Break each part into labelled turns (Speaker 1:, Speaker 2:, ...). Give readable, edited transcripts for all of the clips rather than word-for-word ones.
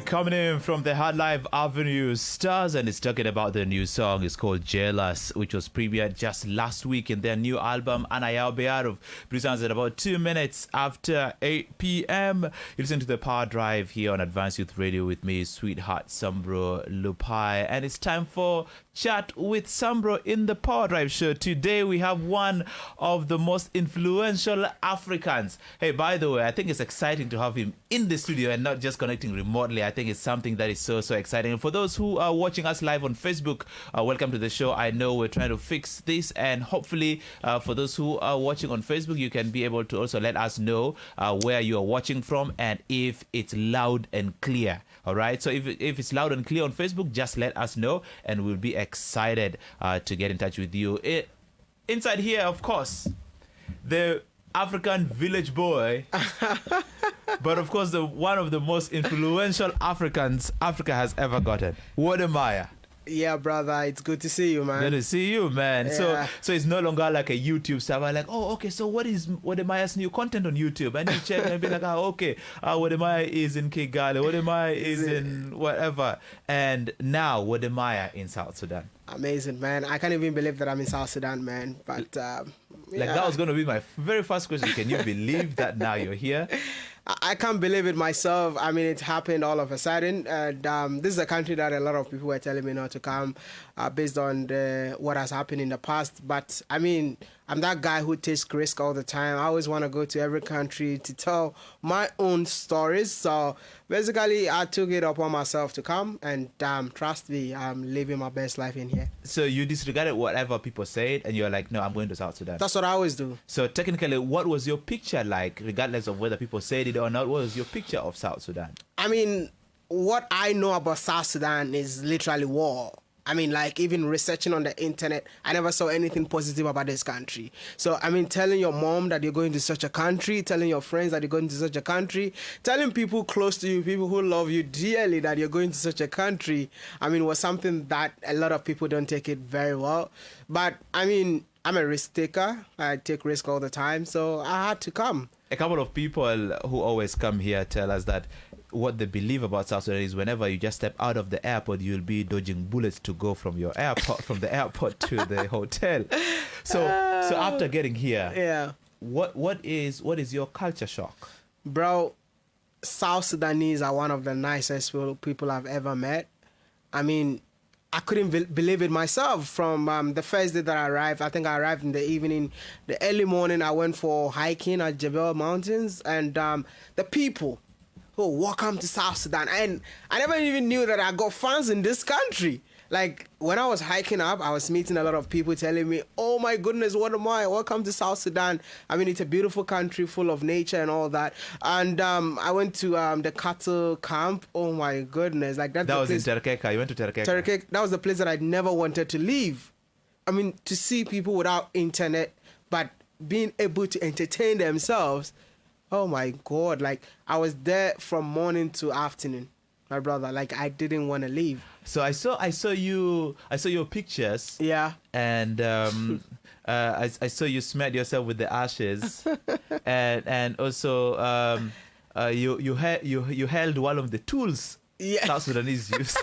Speaker 1: Coming in from the Hard Life Avenue Stars, and it's talking about the new song. It's called Jealous, which was premiered just last week in their new album Anayao Bearov. Presents at about 2 minutes after 8 p.m. You listen to the Power Drive here on Advanced Youth Radio with me, Sweetheart Sambro Lupai, and it's time for Chat with Sambro in the Power Drive show. Today we have one of the most influential Africans. Hey, by the way, I think it's exciting to have him in the studio and not just connecting remotely. I think it's something that is so exciting. And for those who are watching us live on Facebook, welcome to the show. I know we're trying to fix this, and hopefully for those who are watching on Facebook, you can be able to also let us know where you are watching from and if it's loud and clear. All right, so if it's loud and clear on Facebook, just let us know and we'll be excited to get in touch with you. Inside here, of course, the African village boy, but of course one of the most influential Africans Africa has ever gotten, Wode Maya.
Speaker 2: Yeah, brother, it's good to see you, man.
Speaker 1: Good to see you, man.
Speaker 2: Yeah.
Speaker 1: So it's no longer like a YouTube stuff. I'm like, oh, okay, so what is Wode Maya's new content on YouTube? And you check and be like, oh, okay, Wode Maya is in Kigali, Wode Maya is in whatever. And now Wode Maya in South Sudan.
Speaker 2: Amazing, man. I can't even believe that I'm in South Sudan, man. But
Speaker 1: that was going to be my very first question. Can you believe that now you're here?
Speaker 2: I can't believe it myself. I mean, it happened all of a sudden. And this is a country that a lot of people were telling me not to come based on what has happened in the past. But, I mean, I'm that guy who takes risk all the time. I always want to go to every country to tell my own stories. So, basically, I took it upon myself to come. And trust me, I'm living my best life in here.
Speaker 1: So, you disregarded whatever people said and you're like, no, I'm going to South Sudan.
Speaker 2: That's what I always do.
Speaker 1: So, technically, what was your picture like, regardless of whether people said it or not? What was your picture of South Sudan?
Speaker 2: I mean, what I know about South Sudan is literally war. I mean, like, even researching on the internet, I never saw anything positive about this country. So, I mean, telling your mom that you're going to such a country, telling your friends that you're going to such a country, telling people close to you, people who love you dearly, that you're going to such a country, I mean, was something that a lot of people don't take it very well. But, I mean, I'm a risk taker. I take risk all the time, so I had to come.
Speaker 1: A couple of people who always come here tell us that what they believe about South Sudan is whenever you just step out of the airport, you'll be dodging bullets to go from your airport, from the airport to the hotel. So after getting here,
Speaker 2: yeah,
Speaker 1: what is your culture shock?
Speaker 2: Bro, South Sudanese are one of the nicest people I've ever met. I mean, I couldn't believe it myself from the first day that I arrived. I think I arrived in the evening. The early morning, I went for hiking at Jebel Mountains. And the people, welcome to South Sudan. And I never even knew that I got fans in this country. Like, when I was hiking up, I was meeting a lot of people telling me, oh my goodness, what am I? Welcome to South Sudan. I mean, it's a beautiful country full of nature and all that. And I went to the cattle camp. Oh my goodness. Like that
Speaker 1: was in Terekeka. You went to Terekeka.
Speaker 2: Terekeka. That was the place that I never wanted to leave. I mean, to see people without internet, but being able to entertain themselves. Oh my God. Like, I was there from morning to afternoon. My brother, like, I didn't want to leave.
Speaker 1: So I saw your pictures.
Speaker 2: Yeah.
Speaker 1: And I saw you smeared yourself with the ashes, and also you held one of the tools South Sudanese use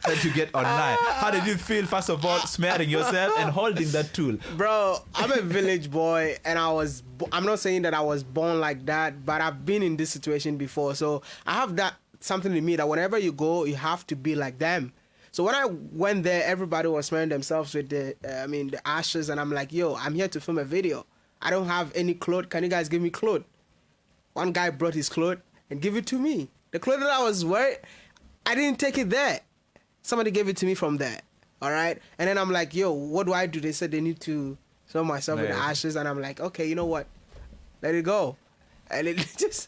Speaker 1: that you get online. How did you feel, first of all, smearing yourself and holding that tool?
Speaker 2: Bro, I'm a village boy, and I'm not saying that I was born like that, but I've been in this situation before. So I have that something in me that whenever you go, you have to be like them. So when I went there, everybody was smearing themselves with the ashes, and I'm like, yo, I'm here to film a video. I don't have any clothes. Can you guys give me clothes? One guy brought his clothes and give it to me. The clothes that I was wearing, I didn't take it there. Somebody gave it to me from there. All right? And then I'm like, yo, what do I do? They said they need to smell myself with the ashes. And I'm like, okay, you know what? Let it go. And it just...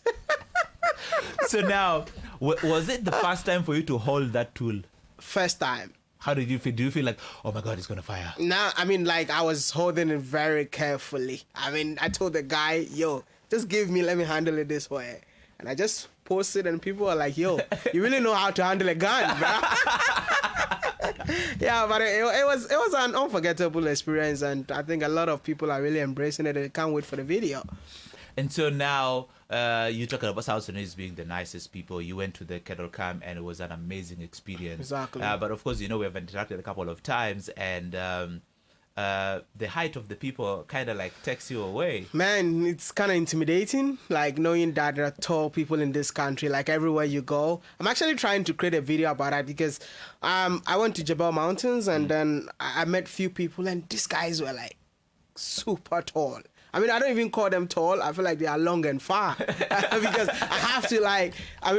Speaker 1: So now, was it the first time for you to hold that tool?
Speaker 2: First time.
Speaker 1: How did you feel? Do you feel like, oh my God, it's gonna fire?
Speaker 2: Nah, I mean, like, I was holding it very carefully. I mean, I told the guy, yo, just let me handle it this way. And I just posted, and people are like, yo, you really know how to handle a gun, bro. Yeah, but it was an unforgettable experience, and I think a lot of people are really embracing it. They can't wait for the video.
Speaker 1: And so now you're talking about South Sudanese being the nicest people. You went to the kettle camp and it was an amazing experience.
Speaker 2: Exactly.
Speaker 1: But of course, we have interacted a couple of times, and the height of the people kind of like takes you away.
Speaker 2: Man, it's kind of intimidating, like knowing that there are tall people in this country, like everywhere you go. I'm actually trying to create a video about that because I went to Jebel Mountains, and then I met few people, and these guys were like super tall. I mean, I don't even call them tall. I feel like they are long and far because I have to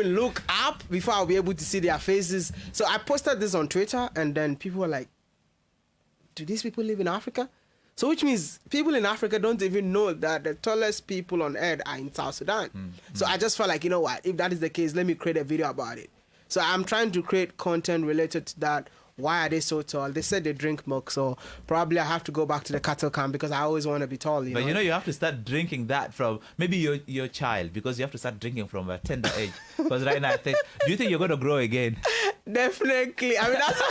Speaker 2: look up before I'll be able to see their faces. So I posted this on Twitter, and then people were like, do these people live in Africa? So which means people in Africa don't even know that the tallest people on earth are in South Sudan. So I just felt like, you know what, if that is the case, let me create a video about it. So I'm trying to create content related to that. Why are they so tall? They said they drink milk, so probably I have to go back to the cattle camp because I always want to be tall.
Speaker 1: But you have to start drinking that from maybe your child, because you have to start drinking from a tender age. Because right now, do you think you're going to grow again?
Speaker 2: Definitely. I mean, that's.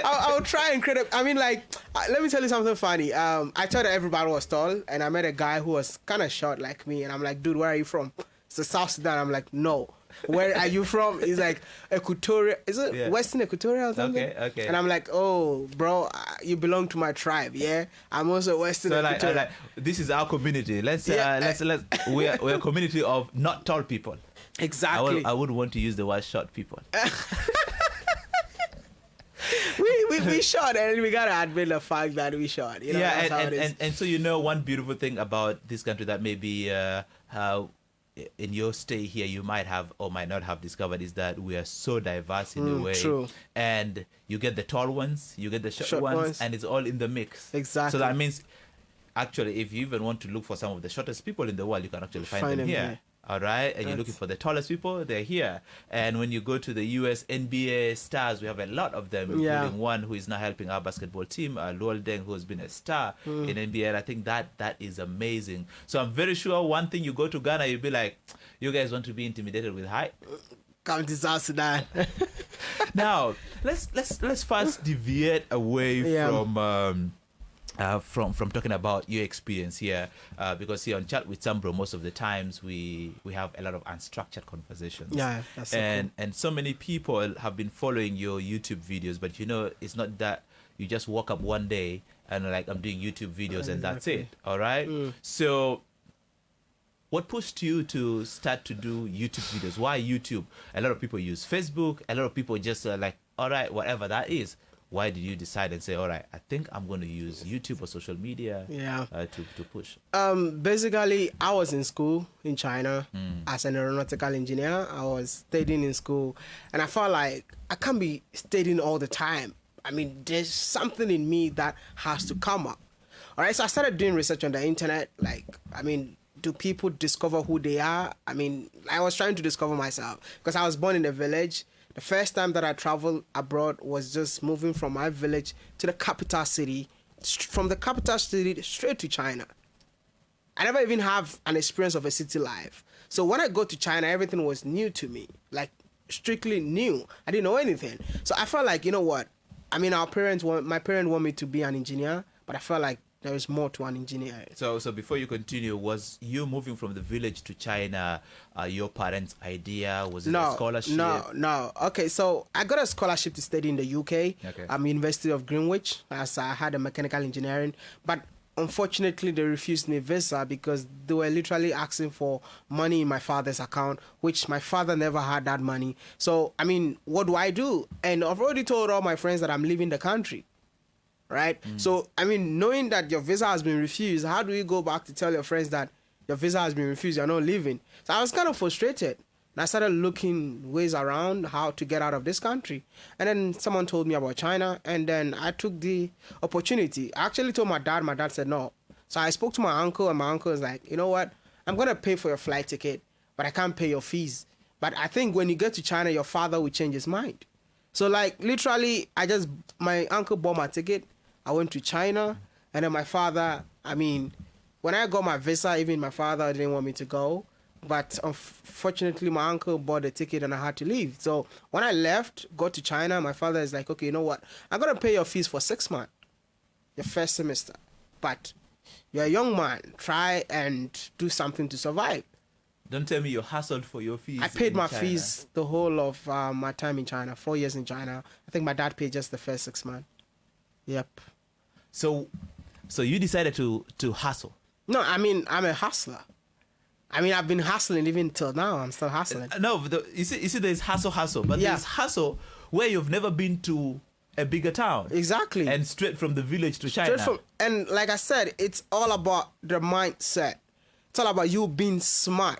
Speaker 2: I'll try and create. I mean, like, let me tell you something funny. I thought that everybody was tall, and I met a guy who was kind of short like me, and I'm like, dude, where are you from? It's South Sudan. I'm like, no. Where are you from? He's like, Equatorial. Is it Western Equatorial or something?
Speaker 1: Okay.
Speaker 2: And I'm like, oh, bro, you belong to my tribe, yeah? I'm also Western Equatorial.
Speaker 1: Like, this is our community. Let's we're a community of not tall people.
Speaker 2: Exactly.
Speaker 1: I would want to use the word short people.
Speaker 2: we short, and we gotta admit the fact that we short.
Speaker 1: And so one beautiful thing about this country that maybe how in your stay here you might have or might not have discovered is that we are so diverse in a way.
Speaker 2: True.
Speaker 1: And you get the tall ones, you get the short ones, and it's all in the mix.
Speaker 2: Exactly.
Speaker 1: So that means actually if you even want to look for some of the shortest people in the world, you can actually find them here. All right, and you're looking for the tallest people, they're here. And when you go to the US NBA stars, we have a lot of them, including one who is now helping our basketball team, Luol Deng, who has been a star in NBA. And I think that is amazing. So I'm very sure one thing, you go to Ghana, you'll be like, you guys want to be intimidated with height?
Speaker 2: Come to South Sudan.
Speaker 1: Now, let's first deviate away from talking about your experience here, because here on Chat with Sambro, most of the times we have a lot of unstructured conversations.
Speaker 2: Yeah, that's so
Speaker 1: cool. And so many people have been following your YouTube videos, but it's not that you just woke up one day and like, I'm doing YouTube videos and that's it. All right. So what pushed you to start to do YouTube videos? Why YouTube? A lot of people use Facebook. A lot of people just like, all right, whatever that is. Why did you decide and say, all right, I think I'm going to use YouTube or social media to push?
Speaker 2: Basically, I was in school in China as an aeronautical engineer. I was studying in school, and I felt like I can't be studying all the time. I mean, there's something in me that has to come up. All right, so I started doing research on the internet. Like, I mean, do people discover who they are? I mean, I was trying to discover myself because I was born in a village. The first time that I traveled abroad was just moving from my village to the capital city, from the capital city straight to China. I never even have an experience of a city life. So when I go to China, everything was new to me, like strictly new. I didn't know anything. So I felt like, you know what? I mean, my parents want me to be an engineer, but I felt like there is more to an engineer.
Speaker 1: So before you continue, was you moving from the village to China your parents' idea? Was it a scholarship?
Speaker 2: No. Okay, so I got a scholarship to study in the UK.
Speaker 1: Okay.
Speaker 2: University of Greenwich, as I had a mechanical engineering. But unfortunately, they refused me a visa because they were literally asking for money in my father's account, which my father never had that money. So, I mean, what do I do? And I've already told all my friends that I'm leaving the country. Right? So, I mean, knowing that your visa has been refused, how do you go back to tell your friends that your visa has been refused, you're not leaving? So I was kind of frustrated. And I started looking ways around how to get out of this country. And then someone told me about China, and then I took the opportunity. I actually told my dad said no. So I spoke to my uncle, and my uncle was like, you know what? I'm going to pay for your flight ticket, but I can't pay your fees. But I think when you get to China, your father will change his mind. So like literally, my uncle bought my ticket. I went to China, and then my father, I mean, when I got my visa, even my father didn't want me to go. But unfortunately, my uncle bought the ticket and I had to leave. So when I left, got to China, my father is like, okay, you know what? I'm going to pay your fees for 6 months, your first semester. But you're a young man. Try and do something to survive.
Speaker 1: Don't tell me you hustled for your fees.
Speaker 2: I paid
Speaker 1: in
Speaker 2: my
Speaker 1: China.
Speaker 2: fees the whole of my time in China, 4 years in China. I think my dad paid just the first 6 months. Yep.
Speaker 1: So you decided to hustle.
Speaker 2: No, I mean, I'm a hustler. I mean, I've been hustling even till now. I'm still hustling.
Speaker 1: No, you see, there's hustle, but
Speaker 2: Yeah.
Speaker 1: there's hustle where you've never been to a bigger town.
Speaker 2: Exactly.
Speaker 1: And straight from the village to China.
Speaker 2: And like I said, it's all about the mindset. It's all about you being smart.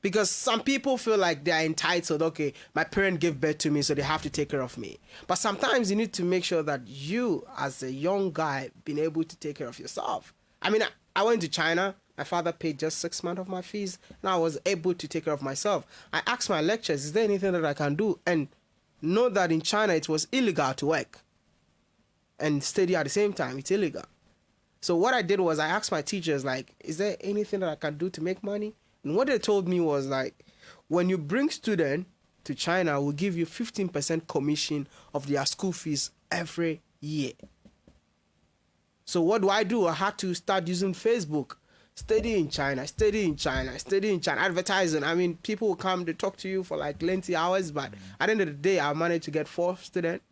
Speaker 2: Because some people feel like they're entitled. Okay, my parent gave birth to me, so they have to take care of me. But sometimes you need to make sure that you, as a young guy, been able to take care of yourself. I mean, I went to China. My father paid just 6 months of my fees, and I was able to take care of myself. I asked my lecturers, is there anything that I can do? And know that in China, it was illegal to work and study at the same time. It's illegal. So what I did was I asked my teachers, like, is there anything that I can do to make money? And what they told me was, like, when you bring student to China, we'll give you 15% commission of their school fees every year. So what do? I had to start using Facebook. Study in China, advertising. I mean, people will come to talk to you for like lengthy hours, but at the end of the day, I managed to get 4 students,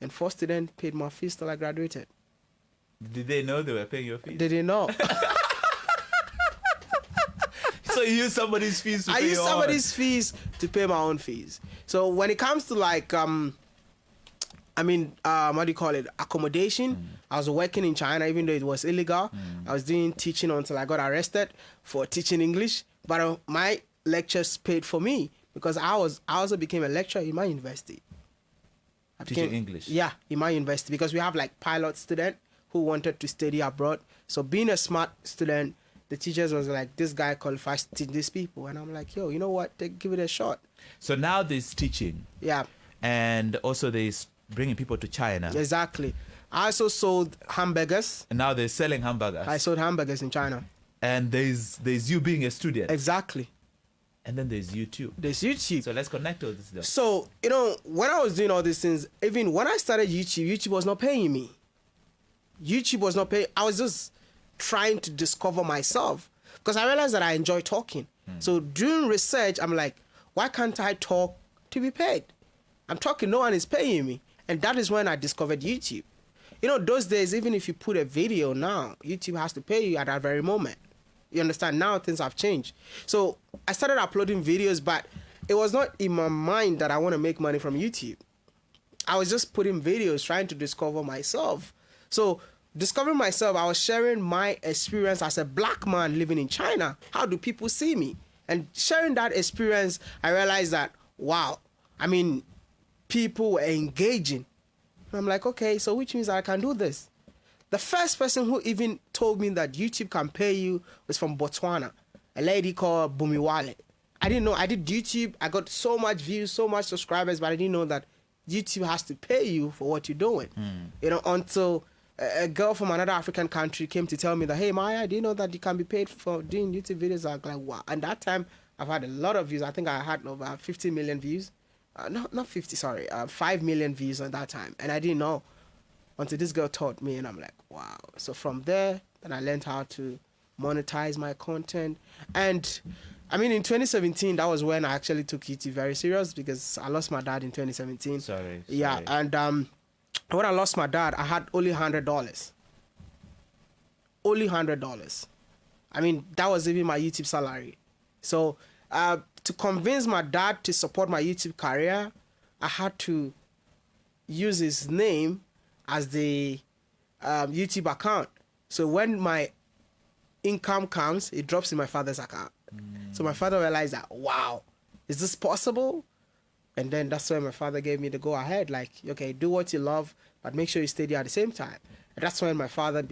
Speaker 2: and 4 students paid my fees till I graduated.
Speaker 1: Did they know they were paying your fees?
Speaker 2: They didn't know.
Speaker 1: So you used somebody's fees to pay
Speaker 2: I used
Speaker 1: your
Speaker 2: somebody's fees to pay my own fees. So when it comes to like, what do you call it? Accommodation. I was working in China, even though it was illegal. I was doing teaching until I got arrested for teaching English. But my lectures paid for me because I also became a lecturer in my university.
Speaker 1: Teaching English?
Speaker 2: Yeah, in my university, because we have like pilot student who wanted to study abroad. So being a smart student, the teachers was like, this guy qualifies to teach these people. And I'm like, yo, you know what? Give it a shot.
Speaker 1: So now there's teaching.
Speaker 2: Yeah.
Speaker 1: And also there's bringing people to China.
Speaker 2: Exactly. I also sold hamburgers.
Speaker 1: And now they're selling hamburgers.
Speaker 2: I sold hamburgers in China.
Speaker 1: And there's you being a student.
Speaker 2: Exactly.
Speaker 1: And then there's YouTube.
Speaker 2: There's YouTube.
Speaker 1: So let's connect all this stuff.
Speaker 2: So, when I was doing all these things, even when I started YouTube was not paying me. YouTube was not paying. I was just trying to discover myself because I realized that I enjoy talking. So doing research, I'm like, why can't I talk to be paid? I'm talking, no one is paying me. And that is when I discovered YouTube. Those days, even if you put a video now, YouTube has to pay you at that very moment. You understand? Now things have changed. So I started uploading videos, but it was not in my mind that I want to make money from YouTube. I was just putting videos, trying to discover myself. So discovering myself, I was sharing my experience as a black man living in China. How do people see me? And sharing that experience, I realized that, wow, people were engaging. And I'm like, okay, so which means I can do this. The first person who even told me that YouTube can pay you was from Botswana, a lady called Bumiwale. I didn't know. I did YouTube. I got so much views, so much subscribers, but I didn't know that YouTube has to pay you for what you're doing. Until a girl from another African country came to tell me that, hey, Maya, do you know that you can be paid for doing YouTube videos? I was like, wow. And that time, I've had a lot of views. I think I had over 50 million views. Not 50, sorry. 5 million views at that time. And I didn't know until this girl taught me. And I'm like, wow. So from there, then I learned how to monetize my content. And in 2017, that was when I actually took YouTube very serious because I lost my dad in 2017.
Speaker 1: Sorry.
Speaker 2: Yeah. And when I lost my dad, I had only $100. Only $100. That was even my YouTube salary. So to convince my dad to support my YouTube career, I had to use his name as the YouTube account. So when my income comes, it drops in my father's account. So my father realized that, wow, is this possible? And then that's when my father gave me the go ahead, like, okay, do what you love, but make sure you study at the same time. And that's when my father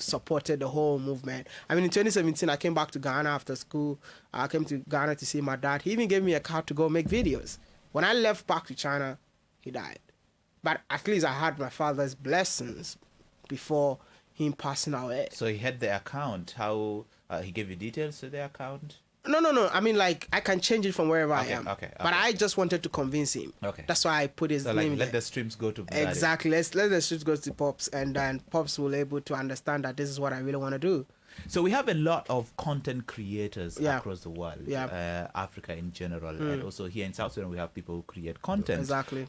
Speaker 2: supported the whole movement. I mean, in 2017, I came back to Ghana after school. I came to Ghana to see my dad. He even gave me a car to go make videos. When I left back to China, he died. But at least I had my father's blessings before him passing away.
Speaker 1: So he had the account. How he gave you details to the account?
Speaker 2: No. I mean, like, I can change it from wherever I am.
Speaker 1: Okay.
Speaker 2: But I just wanted to convince him.
Speaker 1: Okay.
Speaker 2: That's why I put his
Speaker 1: So
Speaker 2: name
Speaker 1: like, let
Speaker 2: there.
Speaker 1: the streams go to
Speaker 2: Exactly. Let the streets go to Pops, and then Pops will able to understand that this is what I really want to do.
Speaker 1: So we have a lot of content creators
Speaker 2: Yeah.
Speaker 1: across the world,
Speaker 2: Yeah.
Speaker 1: Africa in general, and also here in South Sudan we have people who create content.
Speaker 2: Exactly.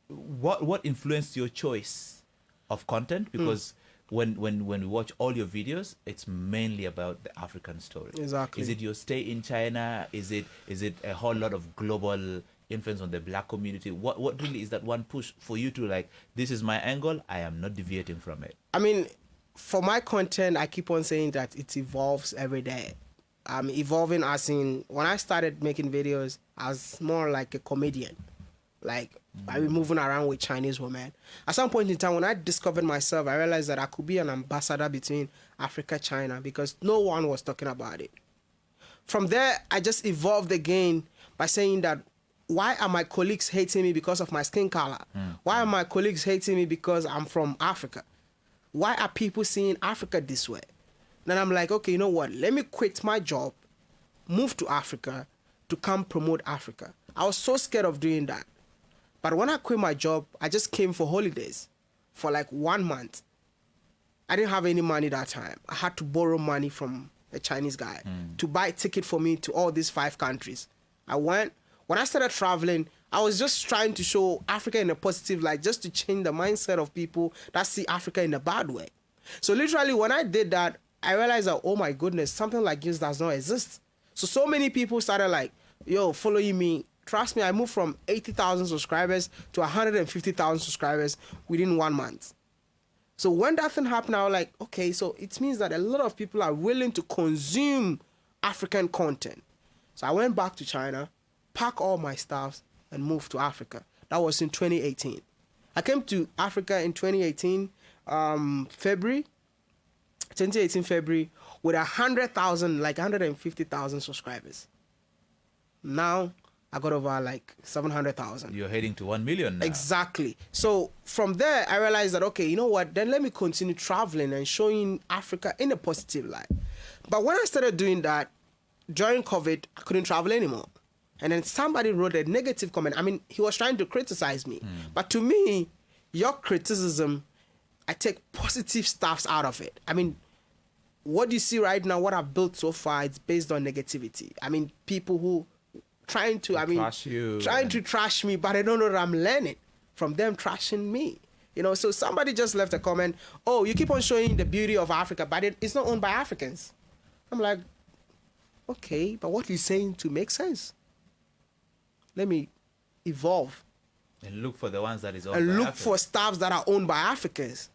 Speaker 1: What influenced your choice of content? Because when we watch all your videos, it's mainly about the African story.
Speaker 2: Exactly.
Speaker 1: Is it your stay in China? Is it a whole lot of global influence on the black community? What really is that one push for you to like, this is my angle, I am not deviating from it?
Speaker 2: I mean, for my content, I keep on saying that it evolves every day. I'm evolving as in, when I started making videos, I was more like a comedian. Like, I was moving around with Chinese women. At some point in time, when I discovered myself, I realized that I could be an ambassador between Africa and China because no one was talking about it. From there, I just evolved again by saying that, why are my colleagues hating me because of my skin color? Why are my colleagues hating me because I'm from Africa? Why are people seeing Africa this way? Then I'm like, okay, you know what? Let me quit my job, move to Africa to come promote Africa. I was so scared of doing that. But when I quit my job, I just came for holidays for like 1 month. I didn't have any money that time. I had to borrow money from a Chinese guy to buy a ticket for me to all these 5 countries. I went. When I started traveling, I was just trying to show Africa in a positive light, just to change the mindset of people that see Africa in a bad way. So literally, when I did that, I realized that, oh my goodness, something like this does not exist. So many people started like, yo, following me. Trust me, I moved from 80,000 subscribers to 150,000 subscribers within 1 month. So when that thing happened, I was like, okay, so it means that a lot of people are willing to consume African content. So I went back to China, packed all my stuff, and moved to Africa. That was in 2018. I came to Africa in 2018, February, with 100,000, like 150,000 subscribers. Now, I got over like 700,000.
Speaker 1: You're heading to 1 million now.
Speaker 2: Exactly. So from there, I realized that, okay, you know what? Then let me continue traveling and showing Africa in a positive light. But when I started doing that, during COVID, I couldn't travel anymore. And then somebody wrote a negative comment. I mean, he was trying to criticize me. But to me, your criticism, I take positive stuffs out of it. I mean, what you see right now, what I've built so far, it's based on negativity. I mean, people who trying to trash me, but I don't know that I'm learning from them trashing me. You know, so somebody just left a comment, oh, you keep on showing the beauty of Africa, but it's not owned by Africans. I'm like, okay, but what he's saying to make sense. Let me evolve.
Speaker 1: And look for the ones that is owned
Speaker 2: And
Speaker 1: by
Speaker 2: look
Speaker 1: Africa.
Speaker 2: for stuff that are owned by Africans.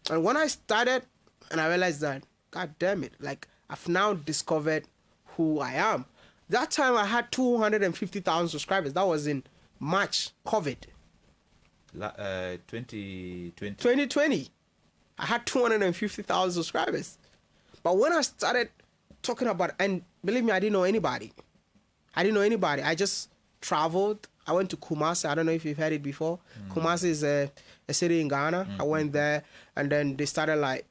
Speaker 2: And when I started, and I realized that, God damn it, like, I've now discovered who I am. That time I had 250,000 subscribers. That was in March, COVID.
Speaker 1: 2020.
Speaker 2: 2020. I had 250,000 subscribers. But when I started talking about, and believe me, I didn't know anybody. I just traveled. I went to Kumasi. I don't know if you've heard it before. Kumasi is a city in Ghana. I went there, and then they started like,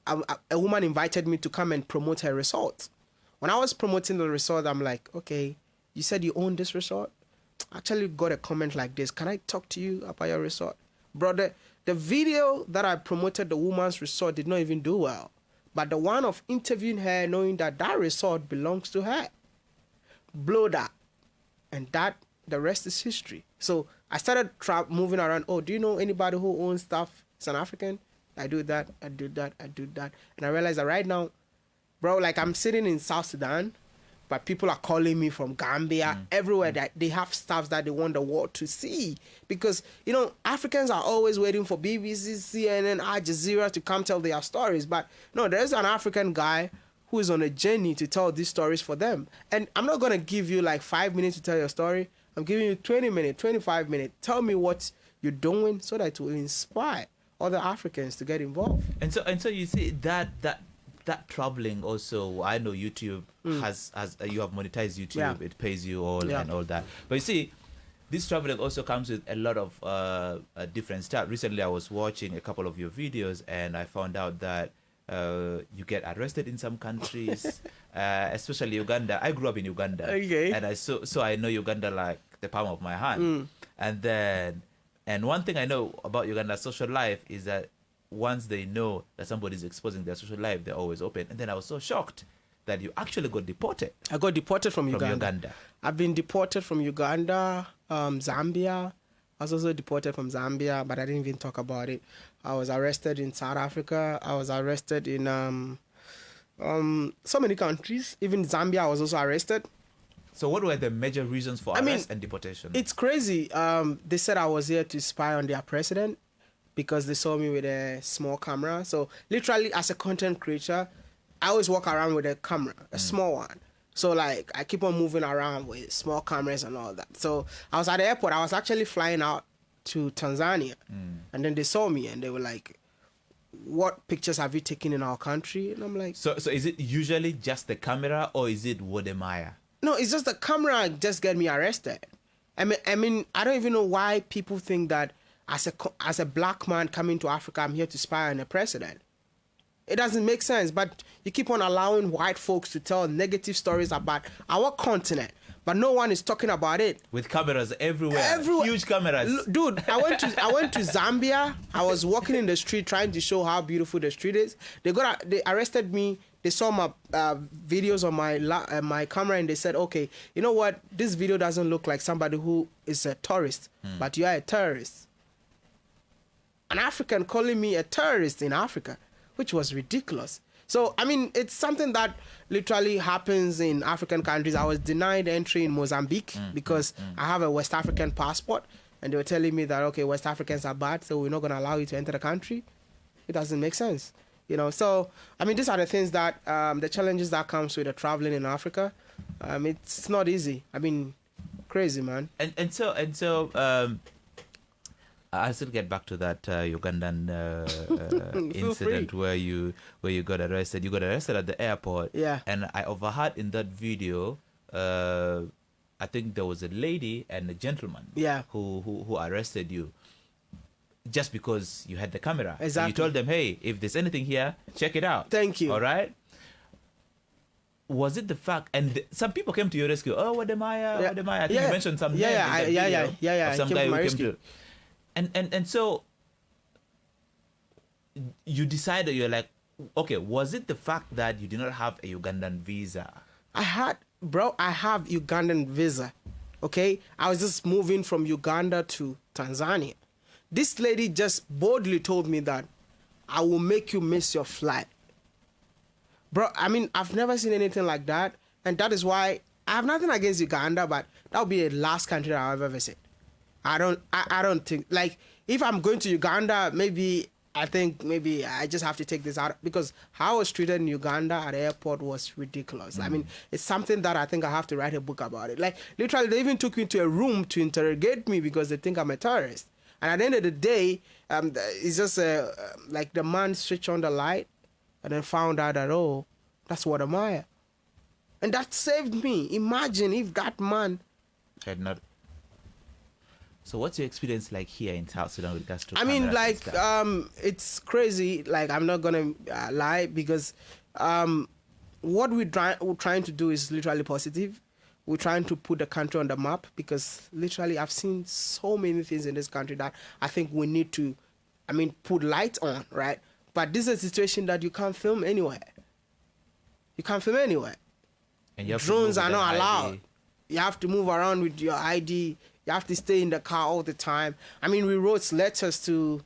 Speaker 2: a woman invited me to come and promote her resort. When I was promoting the resort, I'm like, okay, you said you own this resort? I actually got a comment like this. Can I talk to you about your resort? Brother, the video that I promoted the woman's resort did not even do well. But the one of interviewing her, knowing that that resort belongs to her, blow that. And that, the rest is history. So I started moving around. Oh, do you know anybody who owns stuff? It's an African. I do that. And I realized that right now, bro, like I'm sitting in South Sudan, but people are calling me from Gambia, everywhere that they have stuff that they want the world to see. Because, you know, Africans are always waiting for BBC, CNN, Al Jazeera to come tell their stories. But no, there's an African guy who is on a journey to tell these stories for them. And I'm not going to give you like 5 minutes to tell your story. I'm giving you 20 minutes, 25 minutes. Tell me what you're doing so that it will inspire other Africans to get involved.
Speaker 1: And so you see that traveling also. I know YouTube has you have monetized YouTube.
Speaker 2: Yeah.
Speaker 1: It pays you all
Speaker 2: Yeah.
Speaker 1: and all that. But you see, this traveling also comes with a lot of different stuff. Recently, I was watching a couple of your videos, and I found out that you get arrested in some countries, especially Uganda. I grew up in Uganda,
Speaker 2: Okay.
Speaker 1: and so I know Uganda like the palm of my hand. And one thing I know about Uganda's social life is that once they know that somebody's exposing their social life, they're always open. And then I was so shocked that you actually got deported
Speaker 2: I got deported from
Speaker 1: from
Speaker 2: Uganda.
Speaker 1: Uganda.
Speaker 2: I've been deported from Uganda, Zambia. I was also deported from Zambia, but I didn't even talk about it. I was arrested in South Africa. I was arrested in so many countries. Even Zambia, I was also arrested.
Speaker 1: So what were the major reasons for
Speaker 2: I mean,
Speaker 1: arrest and deportation?
Speaker 2: It's crazy. They said I was here to spy on their president because they saw me with a small camera. So literally, as a content creator, I always walk around with a camera, a small one. So like I keep on moving around with small cameras and all that. So I was at the airport. I was actually flying out to Tanzania, and then they saw me and they were like, "What pictures have you taken in our country?" And I'm like,
Speaker 1: So is it usually just the camera or is it Wodemaya?
Speaker 2: "No, it's just the camera just get me arrested." I mean, I don't even know why people think that as a black man coming to Africa, I'm here to spy on a president. It doesn't make sense. But you keep on allowing white folks to tell negative stories about our continent, but no one is talking about it.
Speaker 1: With cameras everywhere.
Speaker 2: Everywhere.
Speaker 1: Huge cameras.
Speaker 2: Dude, I went to Zambia. I was walking in the street trying to show how beautiful the street is. They arrested me. They saw my videos on my camera and they said, "Okay, you know what? This video doesn't look like somebody who is a tourist, but you are a terrorist." An African calling me a terrorist in Africa, which was ridiculous. So, I mean, it's something that literally happens in African countries. I was denied entry in Mozambique because I have a West African passport. And they were telling me that, okay, West Africans are bad, so we're not going to allow you to enter the country. It doesn't make sense. You know, so, I mean, these are the things that, the challenges that comes with the traveling in Africa. It's not easy. I mean, crazy, man.
Speaker 1: And so I'll still get back to that Ugandan incident where you got arrested. You got arrested at the airport.
Speaker 2: Yeah.
Speaker 1: And I overheard in that video, I think there was a lady and a gentleman.
Speaker 2: Yeah.
Speaker 1: Who arrested you just because you had the camera.
Speaker 2: Exactly.
Speaker 1: You told them, hey, if there's anything here, check it out.
Speaker 2: Thank you.
Speaker 1: All right. Was it the fact? And some people came to your rescue. Oh, Wodemaya,
Speaker 2: Yeah.
Speaker 1: Wodemaya. I think you mentioned some name in
Speaker 2: Yeah,
Speaker 1: that
Speaker 2: yeah,
Speaker 1: video
Speaker 2: yeah.
Speaker 1: of some
Speaker 2: He came
Speaker 1: guy
Speaker 2: to my
Speaker 1: who came
Speaker 2: rescue.
Speaker 1: to. And so you decided, you're like, okay, was it the fact that you did not have a Ugandan visa?
Speaker 2: I have Ugandan visa. Okay? I was just moving from Uganda to Tanzania. This lady just boldly told me that I will make you miss your flight. Bro, I mean, I've never seen anything like that. And that is why I have nothing against Uganda, but that would be the last country that I've ever visit. I don't think, like, if I'm going to Uganda, I think I just have to take this out, because how I was treated in Uganda at the airport was ridiculous. I mean, it's something that I think I have to write a book about it. Like, literally, they even took me to a room to interrogate me because they think I'm a terrorist. And at the end of the day, it's just like the man switched on the light and then found out that, oh, that's Wodemaya. And that saved me. Imagine if that man
Speaker 1: Had not. So what's your experience like here in South Sudan with regards to
Speaker 2: I mean,
Speaker 1: cameras and
Speaker 2: like,
Speaker 1: stuff?
Speaker 2: it's crazy. Like, I'm not gonna lie, because what we're trying to do is literally positive. We're trying to put the country on the map, because literally I've seen so many things in this country that I think we need to, put light on, right? But this is a situation that you can't film anywhere. You can't film anywhere.
Speaker 1: And you have to
Speaker 2: Drones
Speaker 1: move
Speaker 2: are
Speaker 1: with
Speaker 2: not
Speaker 1: an
Speaker 2: allowed.
Speaker 1: ID.
Speaker 2: You have to move around with your ID. You have to stay in the car all the time. I mean, we wrote letters to,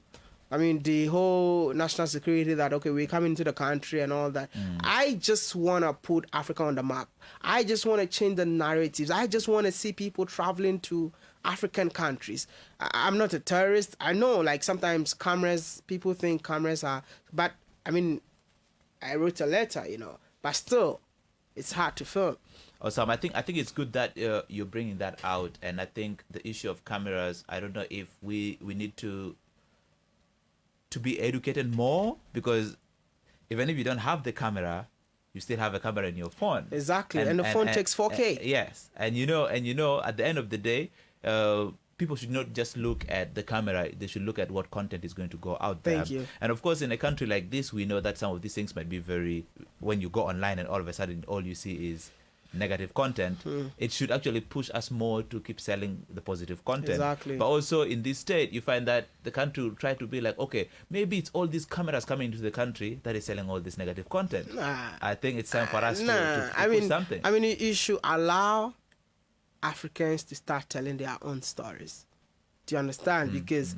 Speaker 2: the whole national security that, okay, we're coming to the country and all that. I just want to put Africa on the map. I just want to change the narratives. I just want to see people traveling to African countries. I'm not a terrorist. I know, like, sometimes people think cameras are, but, I wrote a letter, but still, it's hard to film.
Speaker 1: Awesome. I think it's good that you're bringing that out, and I think the issue of cameras, I don't know if we need to to be educated more, because even if you don't have the camera, you still have a camera in your phone.
Speaker 2: Exactly, and the phone takes 4K.
Speaker 1: Yes, and you know, at the end of the day, people should not just look at the camera; they should look at what content is going to go out there.
Speaker 2: Thank you.
Speaker 1: And of course, in a country like this, we know that some of these things might be very. When you go online and all of a sudden all you see is negative content, it should actually push us more to keep selling the positive content.
Speaker 2: Exactly.
Speaker 1: But also in this state, you find that the country will try to be like, okay, maybe it's all these cameras coming into the country that is selling all this negative content.
Speaker 2: Nah.
Speaker 1: I think it's time for us to push something.
Speaker 2: I mean, you should allow Africans to start telling their own stories. Do you understand? Because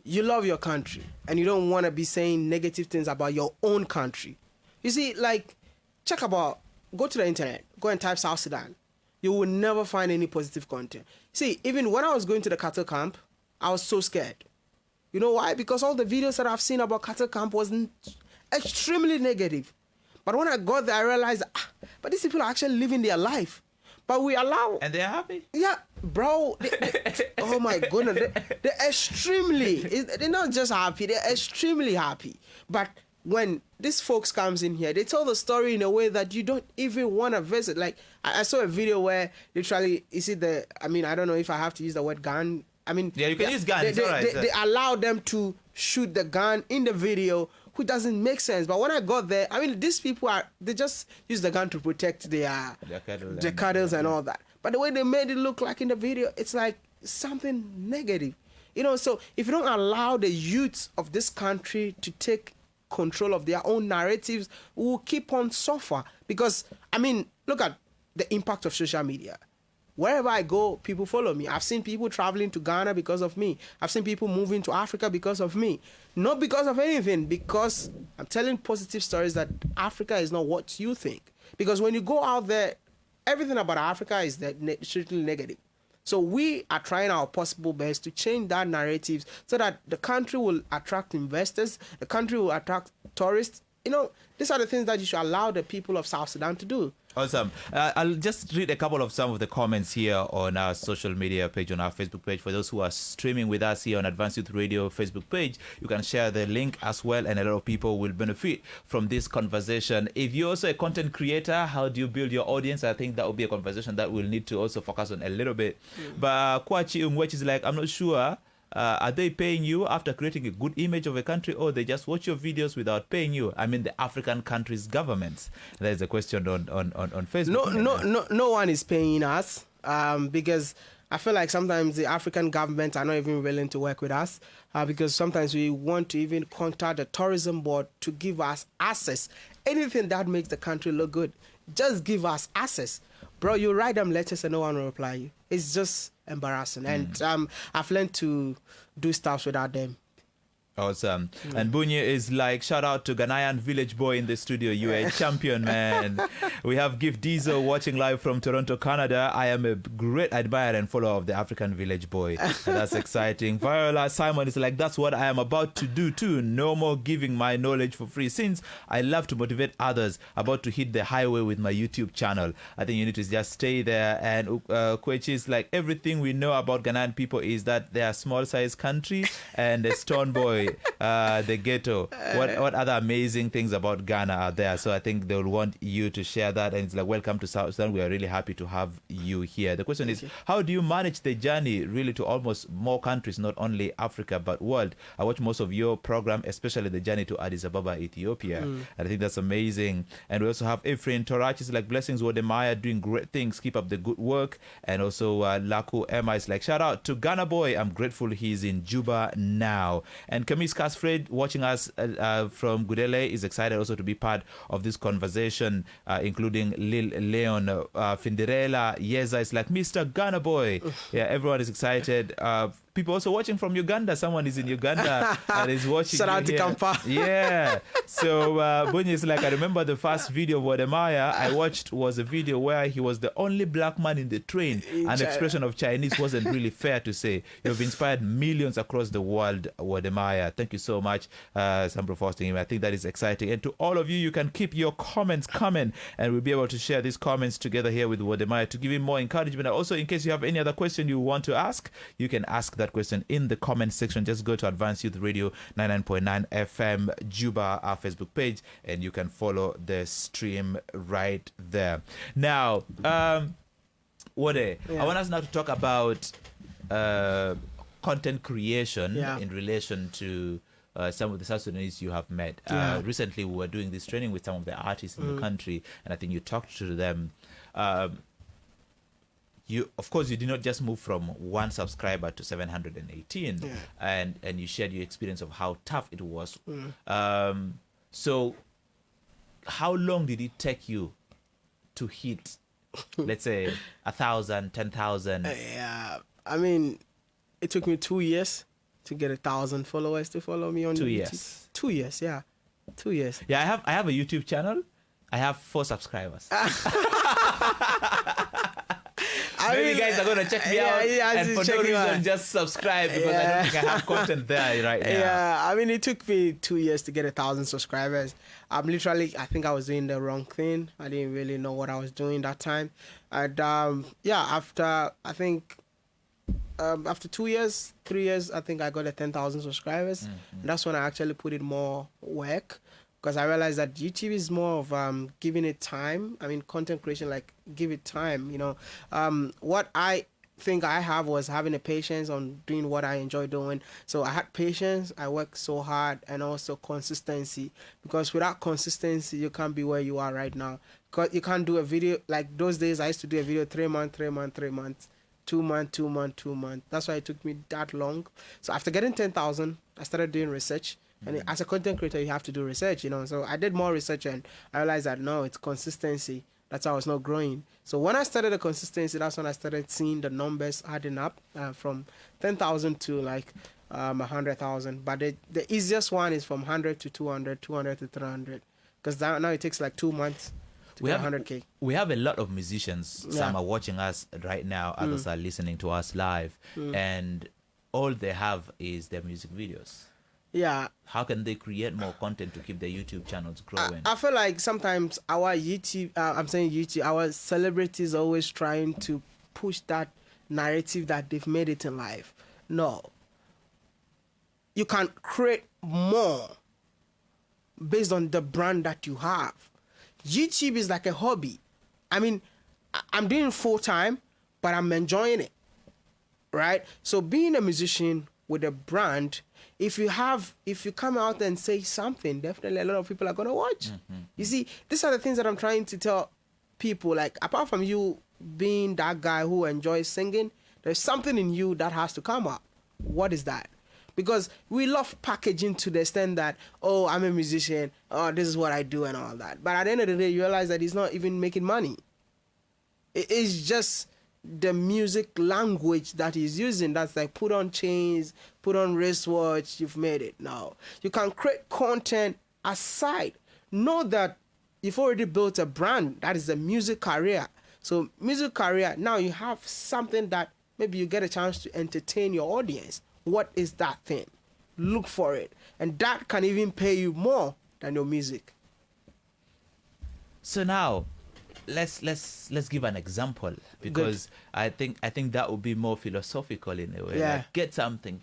Speaker 2: you love your country and you don't want to be saying negative things about your own country. You see, like, go to the internet, go and type South Sudan. You will never find any positive content. See, even when I was going to the cattle camp, I was so scared. You know why? Because all the videos that I've seen about cattle camp was extremely negative. But when I got there, I realized, but these people are actually living their life. But we allow...
Speaker 1: And they're happy?
Speaker 2: Yeah, bro. Oh my goodness. They're extremely... They're not just happy, they're extremely happy. But when these folks comes in here, they tell the story in a way that you don't even want to visit. Like, I saw a video where literally, I don't know if I have to use the word gun. I mean...
Speaker 1: Yeah, you can use gun.
Speaker 2: They allow them to shoot the gun in the video, which doesn't make sense. But when I got there, I mean, these people they just use the gun to protect their cattle and all that. But the way they made it look like in the video, it's like something negative. You know, so if you don't allow the youth of this country to take control of their own narratives, we will keep on suffer. Because, I mean, look at the impact of social media. Wherever I go, people follow me. I've seen people traveling to Ghana because of me. I've seen people moving to Africa because of me. Not because of anything, because I'm telling positive stories that Africa is not what you think. Because when you go out there, everything about Africa is strictly negative. So we are trying our possible best to change that narrative so that the country will attract investors, the country will attract tourists. You know, these are the things that you should allow the people of South Sudan to do.
Speaker 1: Awesome. I'll just read a couple of some of the comments here on our social media page, on our Facebook page. For those who are streaming with us here on Advanced Youth Radio Facebook page, you can share the link as well, and a lot of people will benefit from this conversation. If you're also a content creator, how do you build your audience? I think that will be a conversation that we'll need to also focus on a little bit. But Kwachi Umwech is like, I'm not sure. Are they paying you after creating a good image of a country, or they just watch your videos without paying you? I mean, the African countries' governments. There's a question on Facebook.
Speaker 2: No one is paying us because I feel like sometimes the African governments are not even willing to work with us because sometimes we want to even contact the tourism board to give us access. Anything that makes the country look good, just give us access. Bro, you write them letters and no one will reply you. It's just embarrassing. And I've learned to do stuff without them.
Speaker 1: Awesome. And Bunye is like, shout out to Ghanaian Village Boy in the studio. You're a champion, man. We have Gift Diesel watching live from Toronto, Canada. I am a great admirer and follower of the African Village Boy. And that's exciting. Viola Simon is like, that's what I am about to do too. No more giving my knowledge for free. Since I love to motivate others, about to hit the highway with my YouTube channel. I think you need to just stay there. And Kwechi is like, everything we know about Ghanaian people is that they are small-sized country and a stone boy. The ghetto. What other amazing things about Ghana are there? So I think they'll want you to share that. And it's like, welcome to South Sudan. We are really happy to have you here. The question is, how do you manage the journey really to almost more countries, not only Africa, but world? I watch most of your program, especially the journey to Addis Ababa, Ethiopia. And I think that's amazing. And we also have Ephraim Torach is like, blessings Wodemaya, doing great things. Keep up the good work. And also Laku Emma is like, shout out to Ghana Boy. I'm grateful he's in Juba now. And Kamis Kasfred, watching us from Gudele, is excited also to be part of this conversation, including Lil Leon Finderella. Yeza is like, Mr. Ghana Boy. Yeah, everyone is excited. People also watching from Uganda. Someone is in Uganda and is watching.
Speaker 2: Shout out to Kampa.
Speaker 1: Yeah. So Bunyi is like, I remember the first video of Wodemaya I watched was a video where he was the only black man in the train. An expression of Chinese wasn't really fair to say. You've inspired millions across the world, Wodemaya. Thank you so much, Sambro, for hosting him. I think that is exciting. And to all of you, you can keep your comments coming, and we'll be able to share these comments together here with Wodemaya to give him more encouragement. Also, in case you have any other question you want to ask, you can ask that that question in the comment section. Just go to Advanced Youth Radio 99.9 FM Juba, our Facebook page, and you can follow the stream right there. Now, Wode, I want us now to talk about content creation in relation to some of the South Sudanese you have met. Recently, we were doing this training with some of the artists in the country, and I think you talked to them. You, of course, you did not just move from 1 subscriber to 718, and you shared your experience of how tough it was. So, how long did it take you to hit, let's say, 1,000, 10,000?
Speaker 2: Yeah, I mean, it took me 2 years to get 1,000 followers to follow me on
Speaker 1: 2
Speaker 2: YouTube.
Speaker 1: years.
Speaker 2: 2 years, yeah, 2 years.
Speaker 1: Yeah, I have a YouTube channel. I have 4 subscribers. Maybe you guys are going to check me out, and for no reason, just subscribe, because I don't think I have content there right now.
Speaker 2: Yeah, I mean, it took me 2 years to get 1,000 subscribers. I think I was doing the wrong thing. I didn't really know what I was doing that time. And after 2 years, 3 years, I think I got 10,000 subscribers. And that's when I actually put in more work, because I realized that YouTube is more of giving it time. I mean, content creation, like, give it time, you know. What I think I have was having a patience on doing what I enjoy doing. So I had patience, I worked so hard, and also consistency. Because without consistency, you can't be where you are right now. Because you can't do a video, like those days I used to do a video 3 months, 3 months, 3 months. 2 months, 2 months, 2 months. That's why it took me that long. So after getting 10,000, I started doing research. And as a content creator, you have to do research, you know. So I did more research, and I realized that no, it's consistency. That's how I was not growing. So when I started the consistency, that's when I started seeing the numbers adding up from 10,000 to like 100,000. But the easiest one is from 100 to 200, 200 to 300. Because now it takes like 2 months to get 100K.
Speaker 1: We have a lot of musicians. Some are watching us right now. Others are listening to us live. And all they have is their music videos.
Speaker 2: Yeah.
Speaker 1: How can they create more content to keep their YouTube channels growing?
Speaker 2: I feel like sometimes our our celebrities are always trying to push that narrative that they've made it in life. No. You can create more based on the brand that you have. YouTube is like a hobby. I mean, I'm doing it full time, but I'm enjoying it. Right? So being a musician with a brand, if you come out and say something, definitely a lot of people are going to watch. You see, these are the things that I'm trying to tell people. Like, apart from you being that guy who enjoys singing, there's something in you that has to come out. What is that? Because we love packaging to the extent that, oh, I'm a musician, oh, this is what I do and all that. But at the end of the day, you realize that he's not even making money. It's just the music language that he's using. That's like, put on chains, put on wristwatch, you've made it. No. You can create content aside. Know that you've already built a brand. That is a music career. So music career, now you have something that maybe you get a chance to entertain your audience. What is that thing? Look for it. And that can even pay you more than your music.
Speaker 1: So now, let's give an example, because good. I think that would be more philosophical in a way.
Speaker 2: Yeah.
Speaker 1: Like, get something.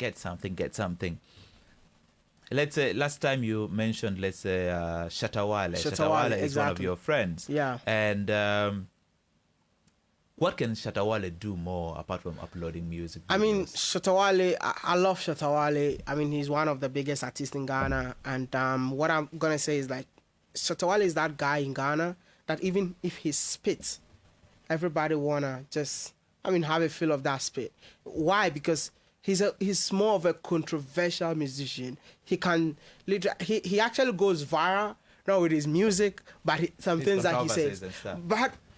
Speaker 1: Let's say last time you mentioned, let's say Shatawale. Shatawale is one of your friends.
Speaker 2: Yeah.
Speaker 1: And what can Shatawale do more apart from uploading music videos?
Speaker 2: I mean, Shatawale, I love Shatawale. I mean, he's one of the biggest artists in Ghana. And what I'm going to say is, like, Shatawale is that guy in Ghana that even if he spits, everybody wanna just, have a feel of that spit. Why? Because he's more of a controversial musician. He can he actually goes viral, not with his music, but some things that he says.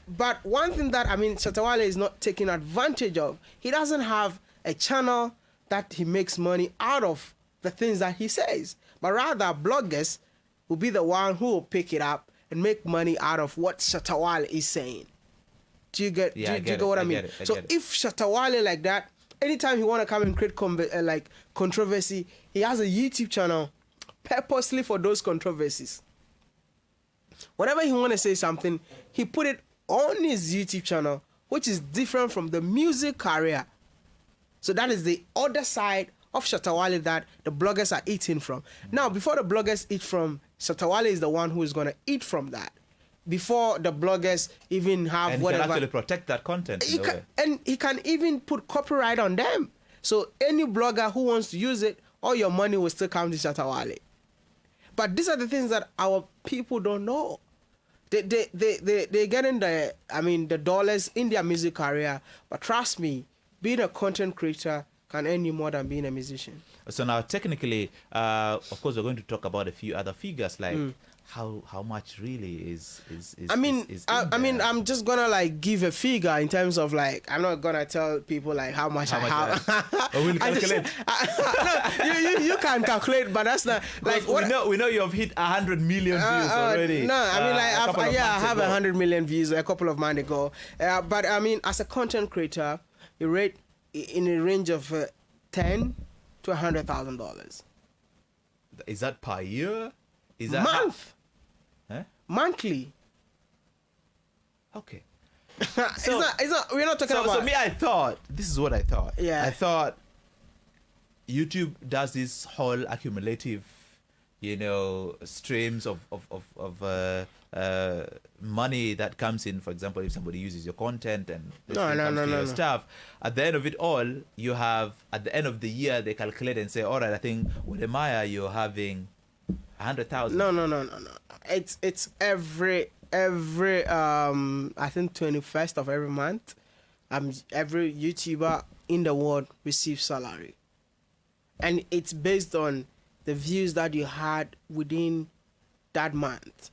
Speaker 2: But one thing that Shatawale is not taking advantage of, he doesn't have a channel that he makes money out of the things that he says, but rather bloggers will be the one who will pick it up and make money out of what Shatawale is saying. Do you get what I mean? So if Shatawale like that, anytime he want to come and create controversy, he has a YouTube channel purposely for those controversies. Whenever he want to say something, he put it on his YouTube channel, which is different from the music career. So that is the other side of Shatawale that the bloggers are eating from. Now, before the bloggers eat from, Shatawale is the one who is going to eat from that. Before the bloggers even have
Speaker 1: And
Speaker 2: whatever.
Speaker 1: he can actually protect that content. in a way.
Speaker 2: And he can even put copyright on them. So any blogger who wants to use it, all your money will still come to Shatawale. But these are the things that our people don't know. They getting the dollars in their music career. But trust me, being a content creator can earn you more than being a musician.
Speaker 1: So now, technically, of course, we're going to talk about a few other figures, like how much really is
Speaker 2: I mean, I'm just gonna like give a figure in terms of like, I'm not gonna tell people like how much I have.
Speaker 1: We'll calculate.
Speaker 2: No, you can calculate, but that's not like what.
Speaker 1: We know you have hit 100 million views already.
Speaker 2: No, I mean like I have 100 million views a couple of months ago. But I mean, as a content creator, you rate in a range of $10,000 to $100,000.
Speaker 1: Is that per year? Is that
Speaker 2: month?
Speaker 1: Huh?
Speaker 2: Monthly.
Speaker 1: Okay.
Speaker 2: It's not. We're not talking about.
Speaker 1: So me, I thought this is what I thought.
Speaker 2: Yeah.
Speaker 1: I thought YouTube does this whole accumulative, streams of money that comes in. For example, if somebody uses your content and your stuff, at the end of it all, you have at the end of the year they calculate and say, all right, I think with Emaya you're having 100,000.
Speaker 2: No. It's every I think 21st of every month, every YouTuber in the world receives salary, and it's based on the views that you had within that month.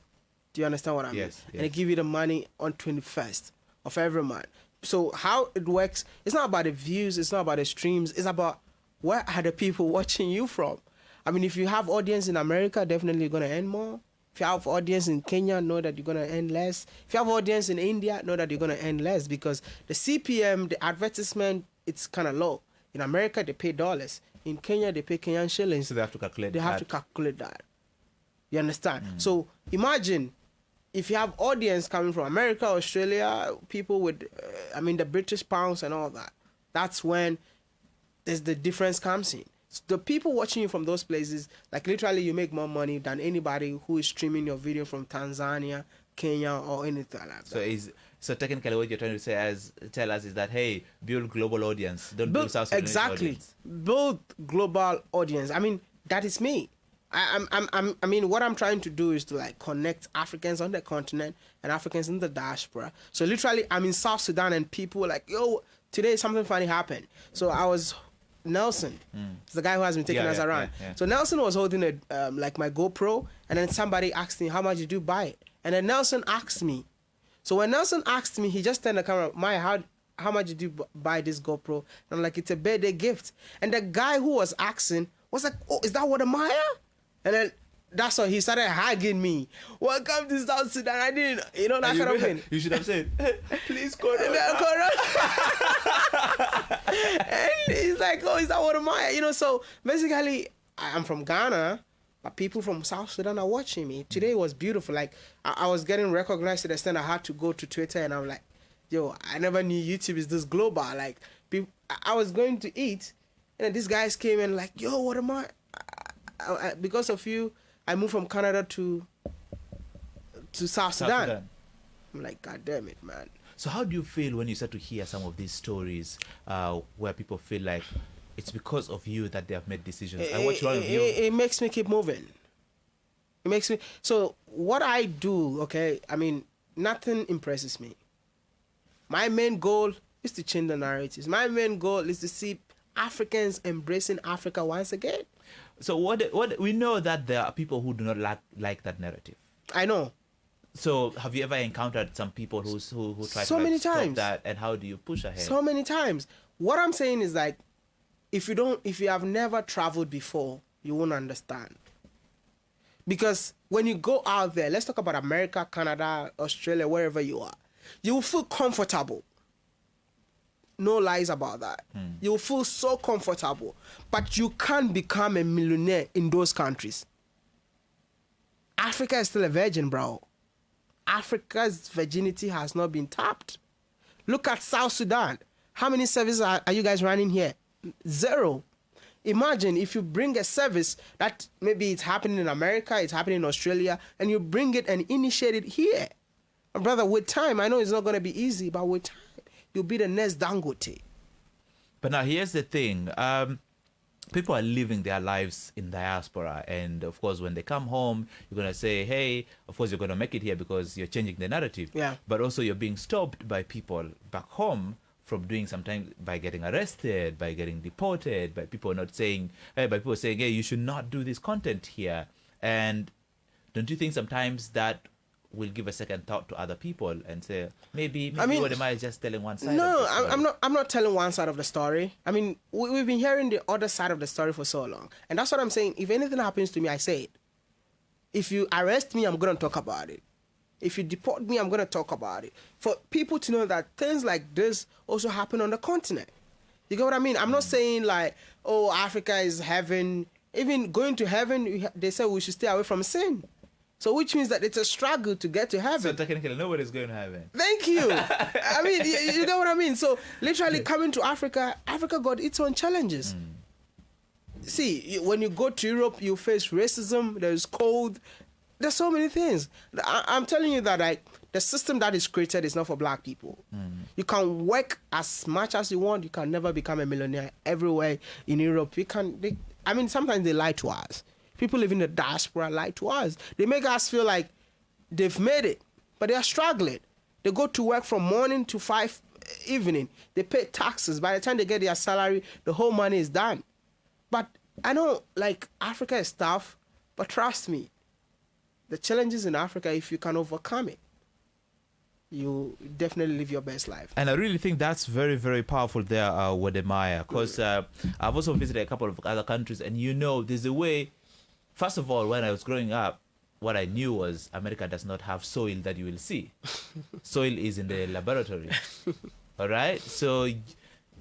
Speaker 2: Do you understand what I mean?
Speaker 1: Yes.
Speaker 2: And they give you the money on 21st of every month. So how it works, it's not about the views, it's not about the streams, it's about where are the people watching you from. I mean, if you have audience in America, definitely you're going to earn more. If you have audience in Kenya, know that you're going to earn less. If you have audience in India, know that you're going to earn less, because the CPM, the advertisement, it's kind of low. In America, they pay dollars. In Kenya, they pay Kenyan shillings.
Speaker 1: So they have to calculate
Speaker 2: They have to calculate that. You understand? So imagine if you have audience coming from America, Australia, people with, the British pounds and all that. That's when the difference comes in. The people watching you from those places, like literally you make more money than anybody who is streaming your video from Tanzania, Kenya, or anything like that.
Speaker 1: So technically what you're trying to tell us is that, hey, build global audience. Don't build South Sudanese audience.
Speaker 2: Build global audience. I mean, that is me. What I'm trying to do is to like connect Africans on the continent and Africans in the diaspora. So literally I'm in South Sudan and people were like, yo, today something funny happened. So I was Nelson, the guy who has been taking us around. Yeah. So Nelson was holding my GoPro, and then somebody asked me, how much did you buy it? And then Nelson asked me. So when Nelson asked me, he just turned the camera, Maya, how much did you buy this GoPro? And I'm like, it's a birthday gift. And the guy who was asking was like, oh, is that what a Maya? And then that's why he started hugging me. Welcome to South Sudan. I didn't, that kind of thing.
Speaker 1: You should have said, hey, please go down.
Speaker 2: And he's like, oh, is that what am I? So basically, I'm from Ghana, but people from South Sudan are watching me. Today was beautiful. Like, I was getting recognized to the extent I had to go to Twitter, and I'm like, yo, I never knew YouTube is this global. Like, I was going to eat, and then these guys came and like, yo, what am I? Because of you, I moved from Canada to South Sudan. I'm like, God damn it, man.
Speaker 1: So how do you feel when you start to hear some of these stories where people feel like it's because of you that they have made decisions?
Speaker 2: It makes me keep moving. It makes me... So what I do, nothing impresses me. My main goal is to change the narratives. My main goal is to see Africans embracing Africa once again.
Speaker 1: So what we know that there are people who do not like that narrative.
Speaker 2: I know. So
Speaker 1: have you ever encountered some people who try
Speaker 2: so
Speaker 1: to
Speaker 2: many
Speaker 1: stop
Speaker 2: times.
Speaker 1: that, and how do you push ahead?
Speaker 2: So many times. What I'm saying is like, if you have never traveled before, you won't understand. Because when you go out there, let's talk about America, Canada, Australia, wherever you are, you will feel comfortable. No lies about that. You'll feel so comfortable. But you can't become a millionaire in those countries. Africa is still a virgin, bro. Africa's virginity has not been tapped. Look at South Sudan. How many services are you guys running here? Zero. Imagine if you bring a service that maybe it's happening in America, it's happening in Australia, and you bring it and initiate it here. My brother, with time, I know it's not going to be easy, but with time, you'll be the next Dangote.
Speaker 1: But now here's the thing. People are living their lives in diaspora. And of course, when they come home, you're going to say, hey, of course, you're going to make it here because you're changing the narrative.
Speaker 2: Yeah.
Speaker 1: But also you're being stopped by people back home from doing sometimes by getting arrested, by getting deported, by people not saying, by people saying, hey, you should not do this content here. And don't you think sometimes that will give a second thought to other people and say, maybe what am I just telling one side?
Speaker 2: No,
Speaker 1: of the story?
Speaker 2: I'm not telling one side of the story. I mean, we've been hearing the other side of the story for so long. And that's what I'm saying. If anything happens to me, I say it. If you arrest me, I'm going to talk about it. If you deport me, I'm going to talk about it. For people to know that things like this also happen on the continent. You get what I mean? I'm not saying like, oh, Africa is heaven. Even going to heaven, they say we should stay away from sin. So which means that it's a struggle to get to heaven.
Speaker 1: So technically, nobody's going to heaven.
Speaker 2: Thank you. I mean, you know what I mean? So literally coming to Africa, Africa got its own challenges. See, when you go to Europe, you face racism, there's cold, there's so many things. I'm telling you that like the system that is created is not for black people. You can work as much as you want. You can never become a millionaire everywhere in Europe. Sometimes they lie to us. People living in the diaspora lie to us. They make us feel like they've made it, but they are struggling. They go to work from morning to 5 evening. They pay taxes. By the time they get their salary, the whole money is done. But I know, like, Africa is tough, but trust me, the challenges in Africa, if you can overcome it, you definitely live your best life.
Speaker 1: And I really think that's very, very powerful there, Wodemaya, because I've also visited a couple of other countries, and there's a way. First of all, when I was growing up, what I knew was America does not have soil that you will see. Soil is in the laboratory. All right? So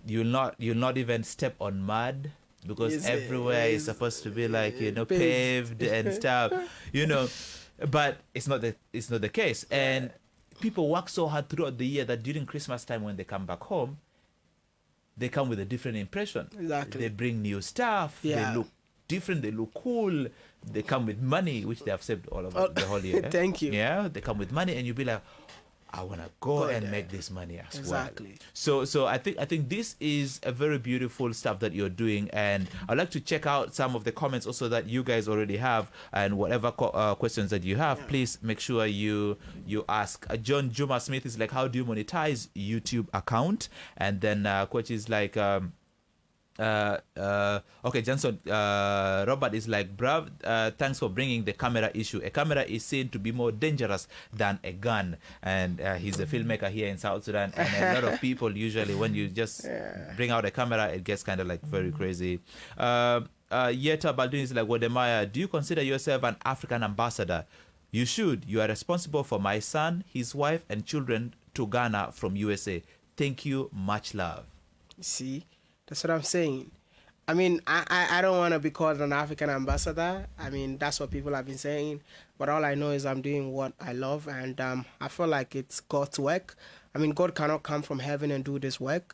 Speaker 1: you'll not even step on mud because everywhere is supposed to be like, paved and stuff, But it's not the case. And people work so hard throughout the year that during Christmas time when they come back home, they come with a different impression.
Speaker 2: Exactly.
Speaker 1: They bring new stuff.
Speaker 2: Yeah.
Speaker 1: They look different, they look cool, they come with money which they have saved all over the whole year.
Speaker 2: Thank you.
Speaker 1: Yeah, they come with money and you'll be like, I want to go and make this money as
Speaker 2: exactly.
Speaker 1: well. So I think this is a very beautiful stuff that you're doing, and I'd like to check out some of the comments also that you guys already have, and whatever questions that you have, please make sure you ask. John Juma Smith is like, how do you monetize YouTube account? And then Coach is like, okay, Johnson, Robert is like, bruv, thanks for bringing the camera issue. A camera is seen to be more dangerous than a gun. And he's a filmmaker here in South Sudan. And a lot of people usually, when you just bring out a camera, it gets kind of like very crazy. Yeta Baldwin is like, Wodemaya, do you consider yourself an African ambassador? You should. You are responsible for my son, his wife, and children to Ghana from USA. Thank you. Much love.
Speaker 2: See? That's what I'm saying. I mean, I don't want to be called an African ambassador. I mean, that's what people have been saying. But all I know is I'm doing what I love, and I feel like it's God's work. I mean, God cannot come from heaven and do this work.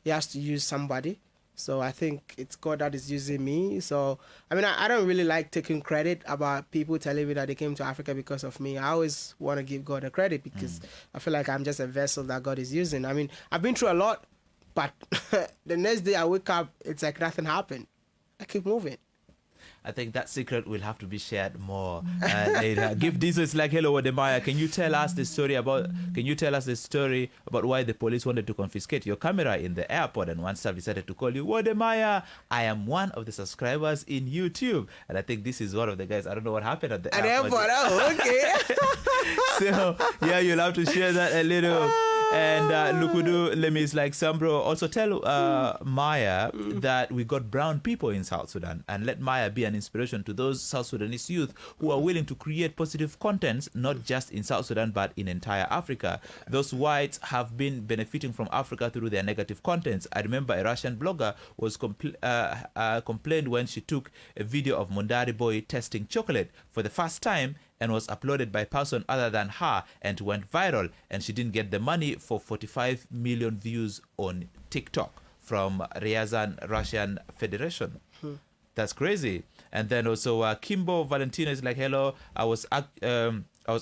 Speaker 2: He has to use somebody. So I think it's God that is using me. So, I mean, I don't really like taking credit about people telling me that they came to Africa because of me. I always want to give God the credit because I feel like I'm just a vessel that God is using. I mean, I've been through a lot. But the next day I wake up, it's like nothing happened. I keep moving.
Speaker 1: I think that secret will have to be shared more later. Give this is like, hello, Wodemaya. Can you tell us the story about why the police wanted to confiscate your camera in the airport, and one staff decided to call you Wodemaya? I am one of the subscribers in YouTube, and I think this is one of the guys. I don't know what happened at the airport.
Speaker 2: Oh, okay.
Speaker 1: So yeah, you'll have to share that a little. And Lukudu Lemi is like, Sambro, also tell Maya that we got brown people in South Sudan, and let Maya be an inspiration to those South Sudanese youth who are willing to create positive contents, not just in South Sudan, but in entire Africa. Those whites have been benefiting from Africa through their negative contents. I remember a Russian blogger was complained when she took a video of Mundari boy testing chocolate for the first time, and was uploaded by a person other than her and went viral, and she didn't get the money for 45 million views on TikTok from Ryazan, Russian Federation. That's crazy. And then also Kimbo Valentino is like, hello, I was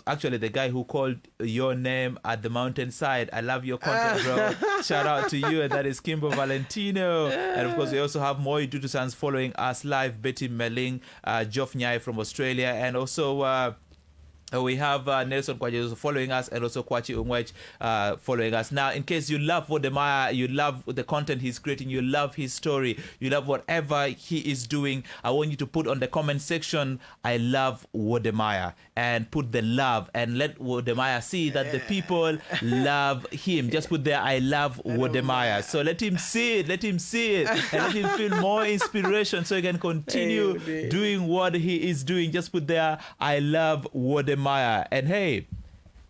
Speaker 1: actually the guy who called your name at the mountainside. I love your content, bro. Shout out to you. And that is Kimbo Valentino. And of course, we also have Moi Dutusans following us live. Betty Meling, Geoff Nyai from Australia. And also... we have Nelson Kwaji following us, and also Kwachi Umwech following us. Now, in case you love Wodemaya, you love the content he's creating, you love his story, you love whatever he is doing, I want you to put on the comment section, I love Wodemaya, and put the love, and let Wodemaya see that the people love him. Just put there, I love Wodemaya. So let him see it, and let him feel more inspiration so he can continue doing what he is doing. Just put there, I love Wodemaya. And hey,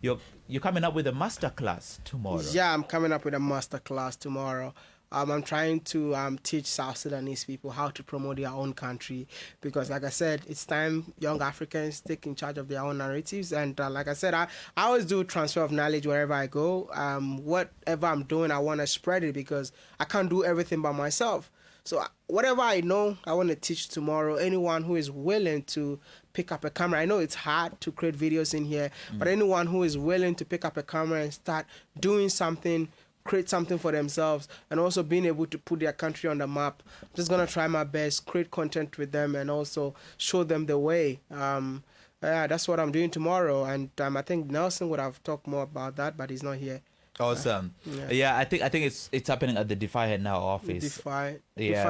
Speaker 1: you're coming up with a masterclass tomorrow.
Speaker 2: Yeah, I'm coming up with a masterclass tomorrow. I'm trying to teach South Sudanese people how to promote their own country, because like I said, it's time young Africans take in charge of their own narratives. And like I said, I always do transfer of knowledge wherever I go. Whatever I'm doing, I want to spread it, because I can't do everything by myself. So whatever I know, I want to teach tomorrow. Anyone who is willing to pick up a camera. I know it's hard to create videos in here, but anyone who is willing to pick up a camera and start doing something, create something for themselves, and also being able to put their country on the map, I'm just going to try my best, create content with them, and also show them the way. That's what I'm doing tomorrow. And I think Nelson would have talked more about that, but he's not here.
Speaker 1: Awesome. Yeah, I think it's happening at the Defy Hate Now office.
Speaker 2: Defy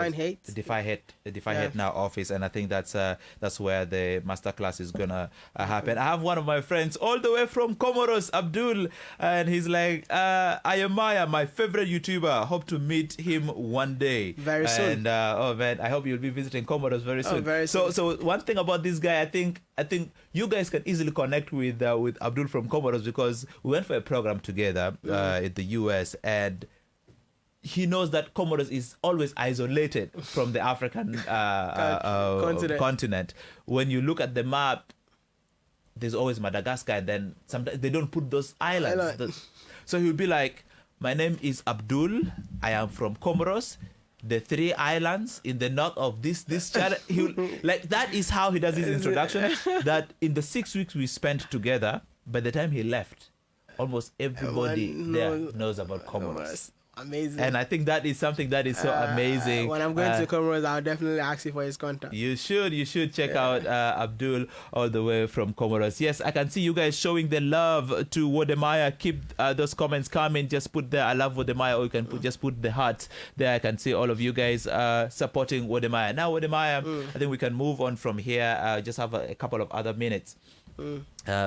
Speaker 2: Hate Now
Speaker 1: office, and I think that's where the masterclass is gonna happen. I have one of my friends all the way from Comoros, Abdul, and he's like, I admire my favorite YouTuber. Hope to meet him one day.
Speaker 2: Very soon.
Speaker 1: And oh man, I hope you'll be visiting Comoros very soon.
Speaker 2: Very soon.
Speaker 1: So one thing about this guy, I think you guys can easily connect with Abdul from Comoros, because we went for a program together in the US, and he knows that Comoros is always isolated from the African continent. When you look at the map, there's always Madagascar, and then sometimes they don't put those islands. So he'll be like, my name is Abdul, I am from Comoros, the 3 islands in the north of this channel. Like, that is how he does his introduction. That in the 6 weeks we spent together, by the time he left, almost everybody there knows about Comoros.
Speaker 2: Amazing.
Speaker 1: And I think that is something that is so amazing.
Speaker 2: When I'm going to Comoros, I'll definitely ask you for his contact.
Speaker 1: You should check out Abdul all the way from Comoros. Yes, I can see you guys showing the love to Wodemaya. Keep those comments coming. Just put there, I love Wodemaya, or you can just put the heart there. I can see all of you guys supporting Wodemaya. Now, Wodemaya, I think we can move on from here. Just have a couple of other minutes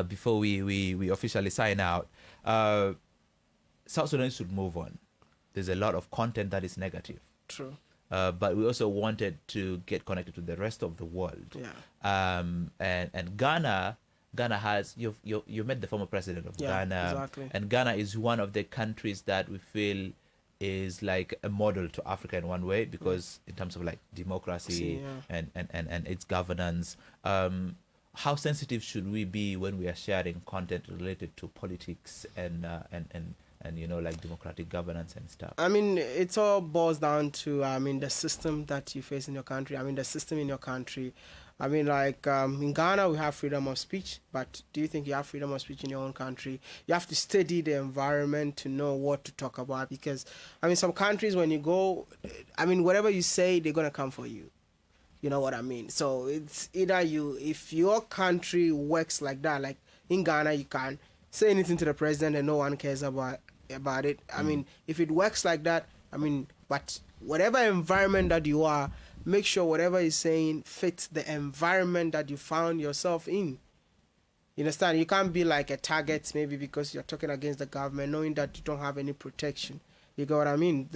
Speaker 1: before we officially sign out. South Sudan should move on. There's a lot of content that is negative.
Speaker 2: True.
Speaker 1: But we also wanted to get connected to the rest of the world.
Speaker 2: Yeah.
Speaker 1: And Ghana has, you met the former president of Ghana.
Speaker 2: Exactly.
Speaker 1: And Ghana is one of the countries that we feel is like a model to Africa in one way, because in terms of like democracy and its governance. How sensitive should we be when we are sharing content related to politics and like democratic governance and stuff?
Speaker 2: I mean, it all boils down to the system that you face in your country. The system in your country. In Ghana we have freedom of speech, but do you think you have freedom of speech in your own country? You have to study the environment to know what to talk about, because some countries, when you go, whatever you say, they're gonna come for you. You know what I mean? So it's either if your country works like that, like in Ghana, you can't say anything to the president and no one cares about it. If it works like that, but whatever environment that you are, make sure whatever you're saying fits the environment that you found yourself in. You understand? You can't be like a target maybe because you're talking against the government, knowing that you don't have any protection. You get what I mean?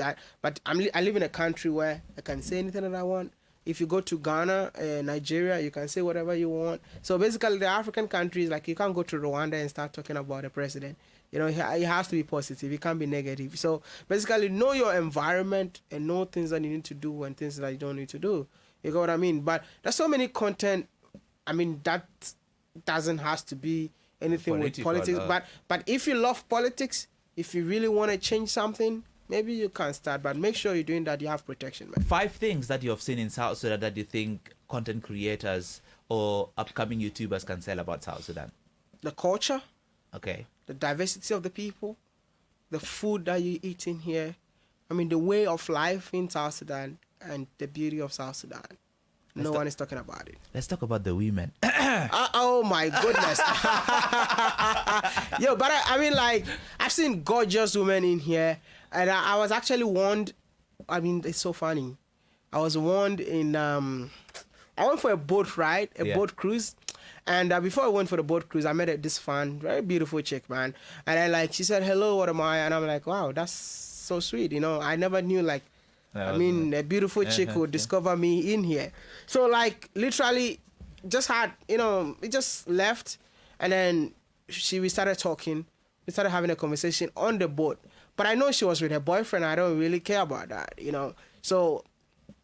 Speaker 2: But I live in a country where I can say anything that I want. If you go to Ghana, Nigeria, you can say whatever you want. So basically, the African countries, like, you can't go to Rwanda and start talking about the president. It has to be positive. It can't be negative. So basically, know your environment and know things that you need to do and things that you don't need to do. You get what I mean? But there's so many content. That doesn't have to be anything with politics. But if you love politics, if you really want to change something, maybe you can start, but make sure you're doing that. You have protection, man.
Speaker 1: 5 things that you have seen in South Sudan that you think content creators or upcoming YouTubers can sell about South Sudan.
Speaker 2: The culture,
Speaker 1: Okay.
Speaker 2: the diversity of the people, the food that you eat in here. I mean, the way of life in South Sudan and the beauty of South Sudan. No one is talking about it.
Speaker 1: Let's talk about the women.
Speaker 2: Oh my goodness. Yo, but I mean, like, I've seen gorgeous women in here, and I was actually warned. I mean, it's so funny. I was warned in I went for a boat ride, boat cruise. And before I went for the boat cruise, I met this fan, very beautiful chick, man. And then, like, she said, hello, what am I? And I'm like, wow, that's so sweet. You know, I never knew, like, a beautiful chick would discover me in here. So, like, literally just had, you know, we just left. And then we started talking. We started having a conversation on the boat. But I know she was with her boyfriend. I don't really care about that, you know. So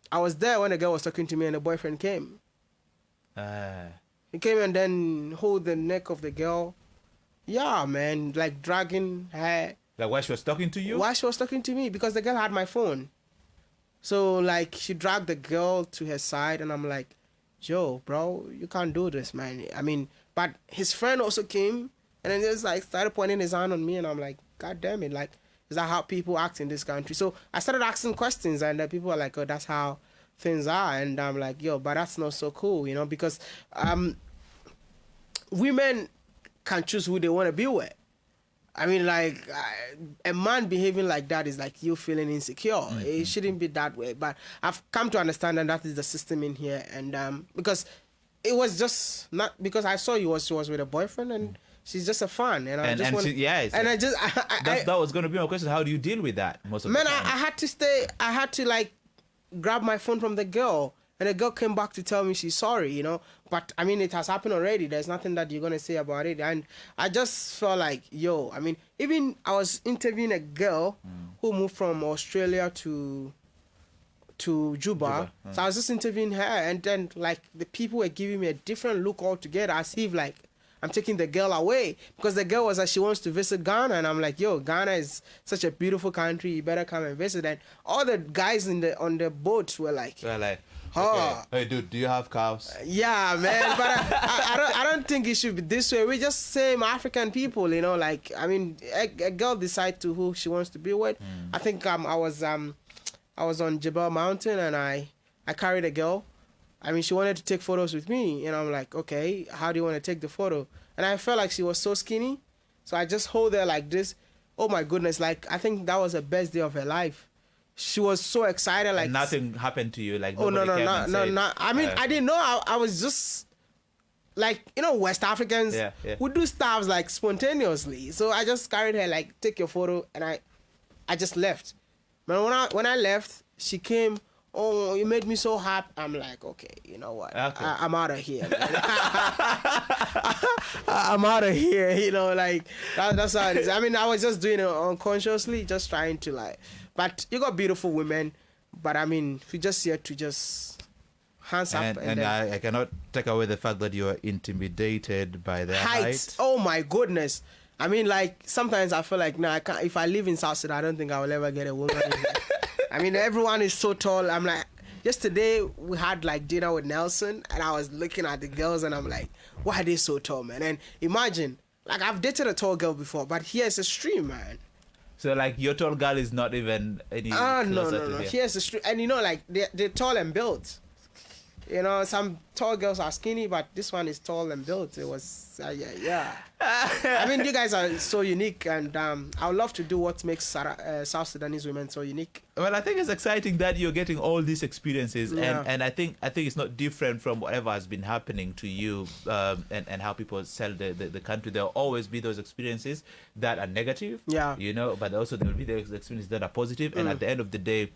Speaker 2: I was there when the girl was talking to me and the boyfriend came. He came and then hold the neck of the girl. Yeah, man, like dragging her.
Speaker 1: Like while she was talking to you?
Speaker 2: While she was talking to me, because the girl had my phone. So, like, she dragged the girl to her side, and I'm like, Joe, bro, you can't do this, man. I mean, but his friend also came, and then he was like, started pointing his hand on me, and I'm like, God damn it, like, is that how people act in this country? So I started asking questions, and people are like, oh, that's how things are. And I'm like, yo, but that's not so cool, you know, because women can choose who they want to be with. I mean, like, a man behaving like that is like you feeling insecure. Mm-hmm. It shouldn't be that way. But I've come to understand that is the system in here. And because it was just not because I saw she was with a boyfriend and she's just a fan. And I just want to. That
Speaker 1: was going to be my question. How do you deal with that most of the time?
Speaker 2: I had to like grab my phone from the girl. And the girl came back to tell me she's sorry, you know. But, I mean, it has happened already. There's nothing that you're going to say about it. And I just felt like, yo, I mean, even I was interviewing a girl who moved from Australia to Juba. So I was just interviewing her. And then, like, the people were giving me a different look altogether, as if, like, I'm taking the girl away. Because the girl was like, she wants to visit Ghana. And I'm like, yo, Ghana is such a beautiful country. You better come and visit. And all the guys on the boat were like...
Speaker 1: Okay. Hey, dude, do you have cows?
Speaker 2: Yeah, man, but I don't think it should be this way. We're just same African people, you know. Like, I mean, a girl decides to who she wants to be with. I think I was on Jebel Mountain and I carried a girl. I mean, she wanted to take photos with me, and I'm like, okay, how do you want to take the photo? And I felt like she was so skinny, so I just hold her like this. Oh my goodness! Like, I think that was the best day of her life. She was so excited, like...
Speaker 1: And nothing happened to you, like...
Speaker 2: Oh, no. I mean, I didn't know. I was just... Like, you know, West Africans would do stuff, like, spontaneously. So I just carried her, like, take your photo, and I just left. But when I left, she came, oh, you made me so happy. I'm like, okay, you know what? Okay. I'm out of here, man. I'm out of here, you know, like, that's how it is. I mean, I was just doing it unconsciously, just trying to, like... But you got beautiful women, but I mean, we just here to just hands up.
Speaker 1: And I cannot take away the fact that you are intimidated by their height.
Speaker 2: Oh my goodness. I mean, like, sometimes I feel like, I can't, if I live in South Sudan, I don't think I will ever get a woman. I mean, everyone is so tall. I'm like, yesterday we had like dinner with Nelson, and I was looking at the girls, and I'm like, why are they so tall, man? And imagine, like, I've dated a tall girl before, but here's a stream, man.
Speaker 1: So, like, your tall girl is not even any closer to here.
Speaker 2: Here's the street. And, you know, like, they're tall and built. You know, some tall girls are skinny, but this one is tall and built. It was, yeah. I mean, you guys are so unique, and I would love to do what makes South Sudanese women so unique.
Speaker 1: Well, I think it's exciting that you're getting all these experiences, and I think it's not different from whatever has been happening to you, and how people sell the country. There'll always be those experiences that are negative, you know, but also there will be those experiences that are positive, and at the end of the day,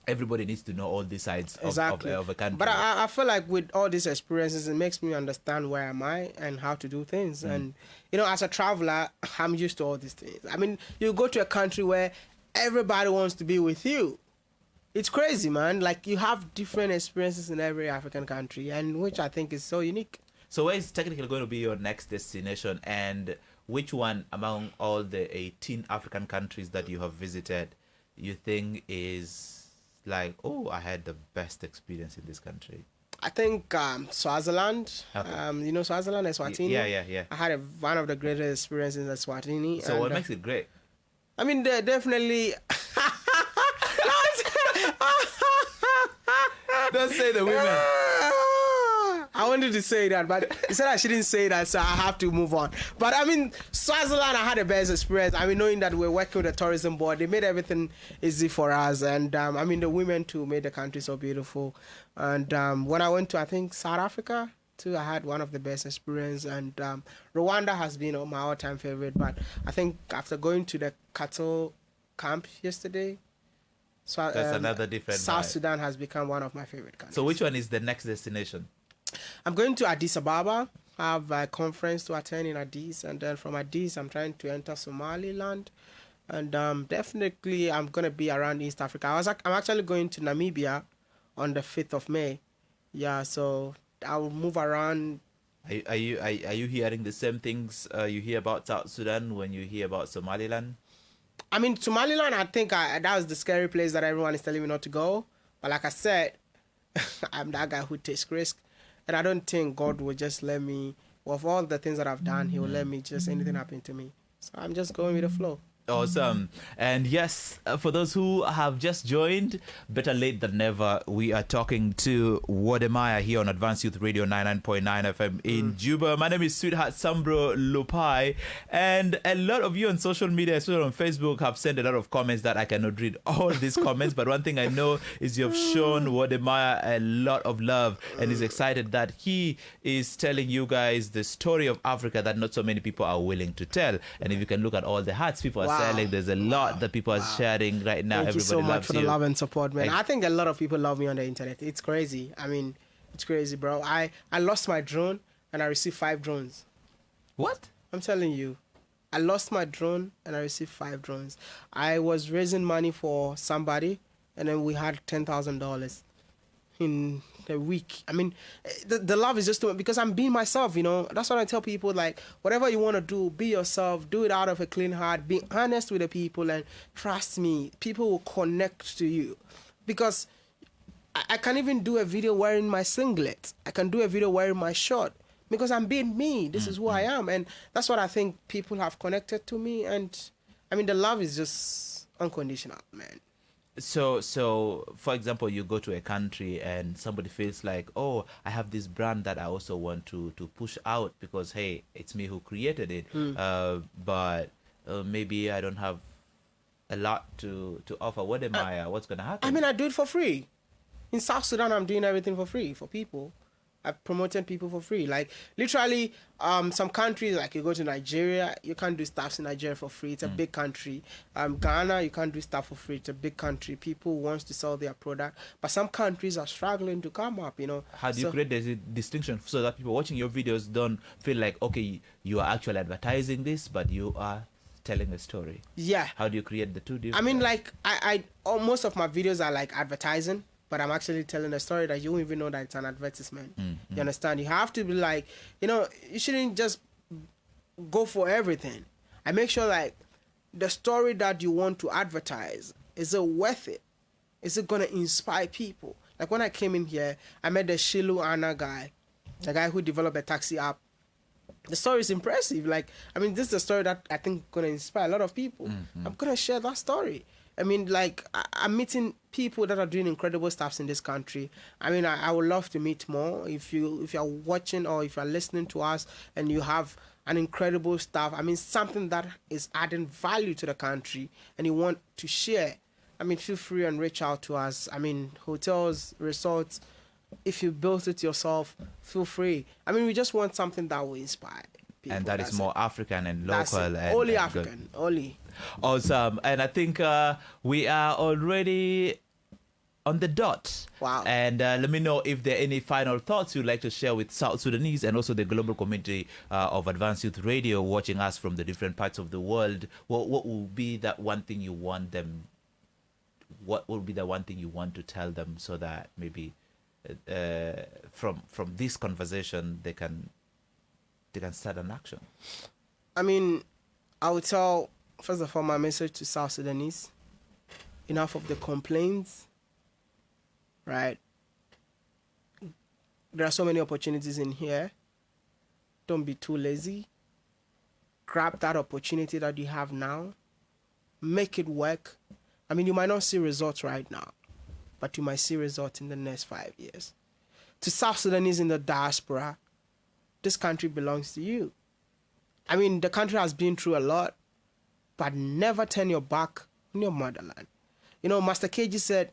Speaker 1: everybody needs to know all these sides of a country.
Speaker 2: But I feel like with all these experiences, it makes me understand where am I and how to do things. And, you know, as a traveler, I'm used to all these things. I mean, you go to a country where everybody wants to be with you. It's crazy, man. Like, you have different experiences in every African country, and which I think is so unique.
Speaker 1: So where is technically going to be your next destination, and which one among all the 18 African countries that you have visited you think is like, oh, I had the best experience in this country?
Speaker 2: I think Swaziland.
Speaker 1: Okay.
Speaker 2: You know Swaziland, Eswatini.
Speaker 1: Yeah.
Speaker 2: I had one of the greatest experiences in Eswatini.
Speaker 1: So
Speaker 2: and,
Speaker 1: what makes it great?
Speaker 2: I mean, they're definitely.
Speaker 1: Don't say the women.
Speaker 2: I wanted to say that, but he said I shouldn't say that, so I have to move on. But I mean, Swaziland, I had the best experience. I mean, knowing that we're working with the tourism board, they made everything easy for us. And I mean, the women too made the country so beautiful. And when I went to, I think, South Africa, too, I had one of the best experience. And Rwanda has been my all-time favorite. But I think after going to the cattle camp yesterday, so
Speaker 1: That's another different
Speaker 2: South
Speaker 1: vibe.
Speaker 2: Sudan has become one of my favorite countries.
Speaker 1: So which one is the next destination?
Speaker 2: I'm going to Addis Ababa. I have a conference to attend in Addis, and then from Addis, I'm trying to enter Somaliland, and definitely I'm gonna be around East Africa. I'm actually going to Namibia on the 5th of May. Yeah, so I'll move around.
Speaker 1: Are you hearing the same things you hear about South Sudan when you hear about Somaliland?
Speaker 2: I mean, Somaliland, I think that was the scary place that everyone is telling me not to go. But like I said, I'm that guy who takes risk. And I don't think God will just let me, with all the things that I've done, He will let me just anything happen to me. So I'm just going with the flow.
Speaker 1: Awesome. And yes, for those who have just joined, better late than never, we are talking to Wodemaya here on Advanced Youth Radio 99.9 FM in Juba. My name is Sweetheart Sambro Lupai, and a lot of you on social media, especially on Facebook, have sent a lot of comments that I cannot read all these comments, but one thing I know is you have shown Wodemaya a lot of love and is excited that he is telling you guys the story of Africa that not so many people are willing to tell. And if you can look at all the hearts people are selling, there's a lot that people are sharing right now.
Speaker 2: Thank you so
Speaker 1: Everybody
Speaker 2: much
Speaker 1: loves
Speaker 2: for the
Speaker 1: you.
Speaker 2: love and support, man. I think a lot of people love me on the internet. It's crazy. I mean, it's crazy, bro. I lost my drone and I received 5 drones.
Speaker 1: What?
Speaker 2: I'm telling you. I lost my drone and I received 5 drones. I was raising money for somebody and then we had $10,000 in a week. I mean, the love is just too, because I'm being myself, you know. That's what I tell people, like, whatever you want to do, be yourself, do it out of a clean heart, be honest with the people, and trust me, people will connect to you. Because I can even do a video wearing my singlet. I can do a video wearing my short because I'm being me. This is who I am. And that's what I think people have connected to me. And I mean, the love is just unconditional, man.
Speaker 1: So for example, you go to a country and somebody feels like, oh, I have this brand that I also want to push out because, hey, it's me who created it. But maybe I don't have a lot to offer. What's going to happen?
Speaker 2: I mean, I do it for free. In South Sudan, I'm doing everything for free for people. I promoted people for free. Like, literally, some countries, like you go to Nigeria, you can't do stuff in Nigeria for free. It's a big country. Ghana, you can't do stuff for free. It's a big country. People wants to sell their product. But some countries are struggling to come up, you know.
Speaker 1: How do you create the distinction so that people watching your videos don't feel like, okay, you are actually advertising this, but you are telling a story?
Speaker 2: Yeah.
Speaker 1: How do you create the two different?
Speaker 2: I mean, like, most of my videos are like advertising, but I'm actually telling a story that you won't even know that it's an advertisement. You understand? You have to be like, you know, you shouldn't just go for everything. I make sure, like, the story that you want to advertise, is it worth it? Is it going to inspire people? Like, when I came in here, I met the Shilu Anna guy, the guy who developed a taxi app. The story is impressive. Like, I mean, this is a story that I think is going to inspire a lot of people. I'm going to share that story. I mean, like, I'm meeting people that are doing incredible stuff in this country. I mean, I would love to meet more. If you're watching or if you're listening to us and you have an incredible stuff, I mean, something that is adding value to the country and you want to share, I mean, feel free and reach out to us. I mean, hotels, resorts, if you built it yourself, feel free. I mean, we just want something that will inspire people.
Speaker 1: And that is more African and local. And
Speaker 2: only African, only.
Speaker 1: Awesome. And I think we are already on the dot.
Speaker 2: Wow.
Speaker 1: And let me know if there are any final thoughts you'd like to share with South Sudanese and also the global community of Advanced Youth Radio watching us from the different parts of the world. What will be that one thing you want them, what will be the one thing you want to tell them so that maybe from this conversation they can start an action?
Speaker 2: I mean, I would tell, first of all, my message to South Sudanese, enough of the complaints, right? There are so many opportunities in here. Don't be too lazy. Grab that opportunity that you have now. Make it work. I mean, you might not see results right now, but you might see results in the next 5 years. To South Sudanese in the diaspora, this country belongs to you. I mean, the country has been through a lot, but never turn your back on your motherland. You know, Master KG said,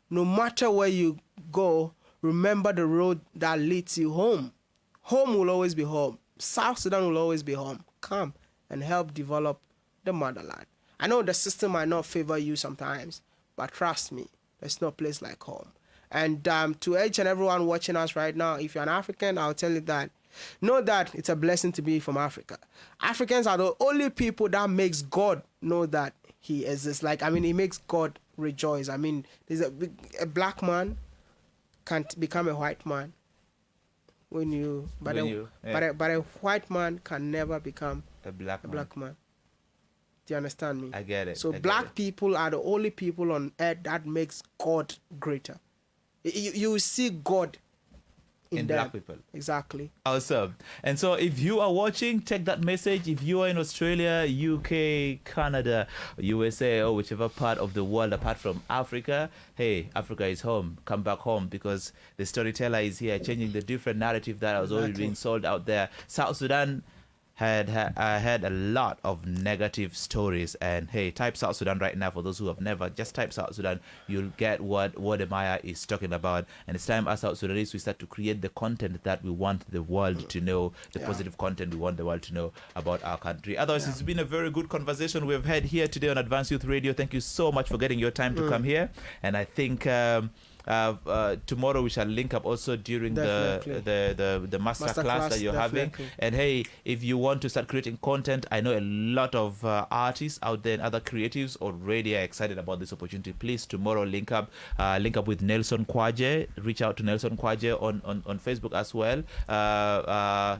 Speaker 2: no matter where you go, remember the road that leads you home. Home will always be home. South Sudan will always be home. Come and help develop the motherland. I know the system might not favor you sometimes, but trust me, there's no place like home. And to each and everyone watching us right now, if you're an African, I'll tell you that, know that it's a blessing to be from Africa. Africans are the only people that makes God know that he exists. Like, I mean, he makes God rejoice. I mean, there's a black man can't become a white man. But a white man can never become
Speaker 1: A black
Speaker 2: man. Do you understand me?
Speaker 1: I get it.
Speaker 2: So
Speaker 1: I
Speaker 2: black
Speaker 1: get it.
Speaker 2: people are the only people on earth that makes God greater. You see God in them.
Speaker 1: black people.
Speaker 2: Exactly.
Speaker 1: Awesome. And so if you are watching, take that message. If you are in Australia, UK, Canada, USA, or whichever part of the world apart from Africa, hey, Africa is home. Come back home, because the storyteller is here, changing the different narrative that was already being sold out there. South Sudan had a lot of negative stories, and hey, type South Sudan right now. For those who have never, just type South Sudan, you'll get what Wodemaya is talking about. And it's time as South Sudanese we start to create the content that we want the world to know, the positive content we want the world to know about our country. Otherwise, it's been a very good conversation we've had here today on Advanced Youth Radio. Thank you so much for getting your time to come here. And I think tomorrow we shall link up also during the master class that you're having. And hey, if you want to start creating content, I know a lot of artists out there and other creatives already are excited about this opportunity. Please, tomorrow link up with Nelson Kwaje. Reach out to Nelson Kwaje on Facebook as well.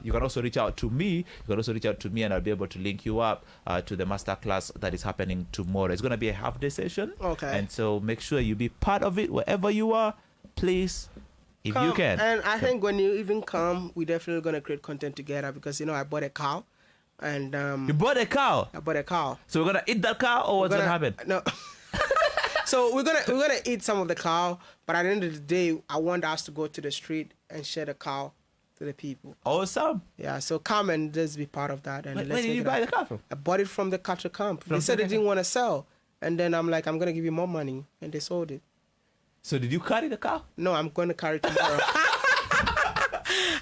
Speaker 1: You can also reach out to me. And I'll be able to link you up to the master class that is happening tomorrow. It's going to be a half-day session.
Speaker 2: Okay.
Speaker 1: And so make sure you be part of it wherever you are. Please, if
Speaker 2: come,
Speaker 1: you can.
Speaker 2: And I think when you even come, we're definitely going to create content together, because, you know, I bought a cow. And
Speaker 1: you bought a cow?
Speaker 2: I bought a cow.
Speaker 1: So we're going to eat that cow, or what's going to happen?
Speaker 2: No. So we're gonna eat some of the cow, but at the end of the day, I want us to go to the street and share the cow to the people.
Speaker 1: Awesome.
Speaker 2: Yeah, so come and just be part of that. And
Speaker 1: where did you buy the cow from?
Speaker 2: I bought it from the cattle camp. They said they didn't want to sell. And then I'm like, I'm going to give you more money. And they sold it.
Speaker 1: So did you carry the cow?
Speaker 2: No, I'm going to carry it tomorrow.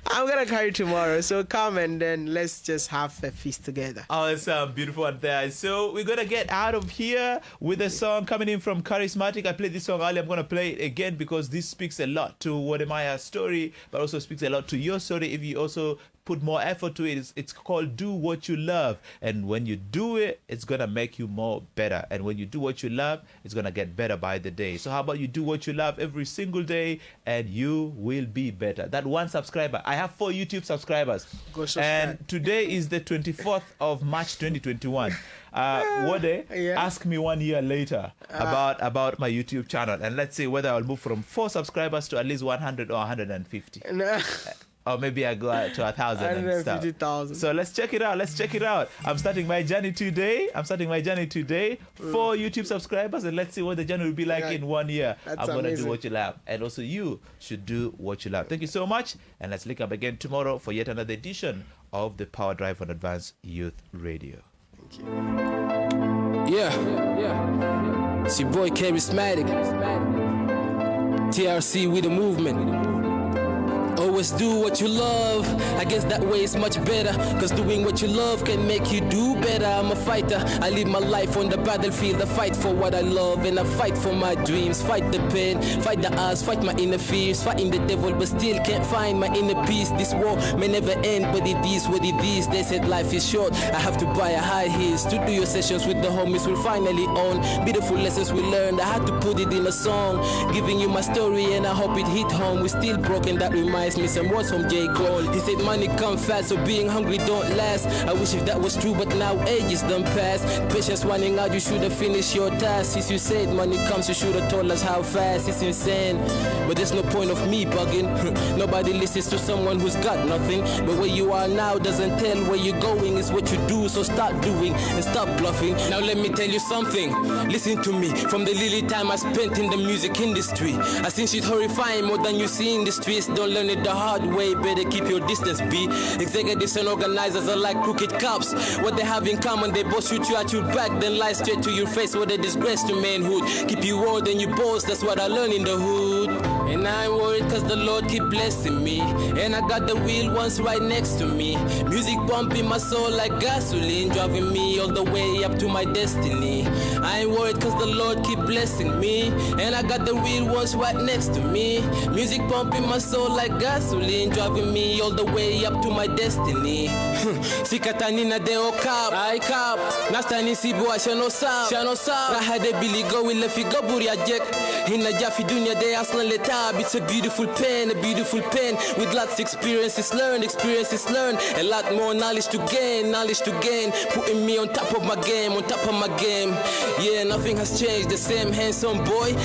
Speaker 2: I'm going to carry it tomorrow. So come and then let's just have a feast together.
Speaker 1: Awesome. Beautiful one there. So we're going to get out of here with a song coming in from Charismatic. I played this song earlier. I'm going to play it again because this speaks a lot to Wodemaya's story, but also speaks a lot to your story if you also put more effort to it. It's called Do What You Love. And when you do it, it's going to make you more better. And when you do what you love, it's going to get better by the day. So how about you do what you love every single day and you will be better. That one subscriber. I have 4 YouTube subscribers.
Speaker 2: Go subscribe.
Speaker 1: And today is the 24th of March 2021. Wode, ask me 1 year later about my YouTube channel. And let's see whether I'll move from 4 subscribers to at least 100 or 150. Or maybe I go out to 1,000 and stuff. So let's check it out. I'm starting my journey today. 4 YouTube subscribers, and let's see what the journey will be like in 1 year. I'm going to do what you love. And also you should do what you love. Thank you so much. And let's link up again tomorrow for yet another edition of the Power Drive on Advanced Youth Radio.
Speaker 2: Thank you.
Speaker 3: Yeah. It's your boy Charismatic. TRC, we the movement. Always do what you love. I guess that way is much better, cause doing what you love can make you do better. I'm a fighter. I live my life on the battlefield. I fight for what I love and I fight for my dreams. Fight the pain, fight the odds, fight my inner fears. Fighting the devil but still can't find my inner peace. This war may never end, but it is what it is. They said life is short. I have to buy a high heels. Studio sessions with the homies will finally own. Beautiful lessons we learned. I had to put it in a song, giving you my story and I hope it hit home. We're still broken, that reminds me me some words from J. Cole. He said money come fast, so being hungry don't last. I wish if that was true, but now ages done pass. Patience running out, you should have finished your task. Since you said money comes, you should have told us how fast. It's insane, but there's no point of me bugging. Nobody listens to someone who's got nothing. But where you are now doesn't tell where you're going. It's what you do, so start doing and stop bluffing. Now let me tell you something, listen to me. From the little time I spent in the music industry, I seen shit horrifying more than you see in the streets. Don't learn it the hard way, better keep your distance, B. Executives and organizers are like crooked cops. What they have in common, they both shoot you at your back, then lie straight to your face. What a disgrace to manhood. Keep you old and you boast, that's what I learned in the hood. And I ain't worried cause the Lord keep blessing me. And I got the real ones right next to me. Music pumping my soul like gasoline, driving me all the way up to my destiny. I ain't worried cause the Lord keep blessing me. And I got the real ones right next to me. Music pumping my soul like gasoline, driving me all the way up to my destiny. Sikatanina deo kap, I kap. Nastani sibu wa shano sa. Raha de Billy go will if you go buri ajek. Hina jafi dunya de aslan letab. It's a beautiful pen with lots of experiences learned. A lot more knowledge to gain. Putting me on top of my game. Yeah, nothing has changed. The same handsome boy.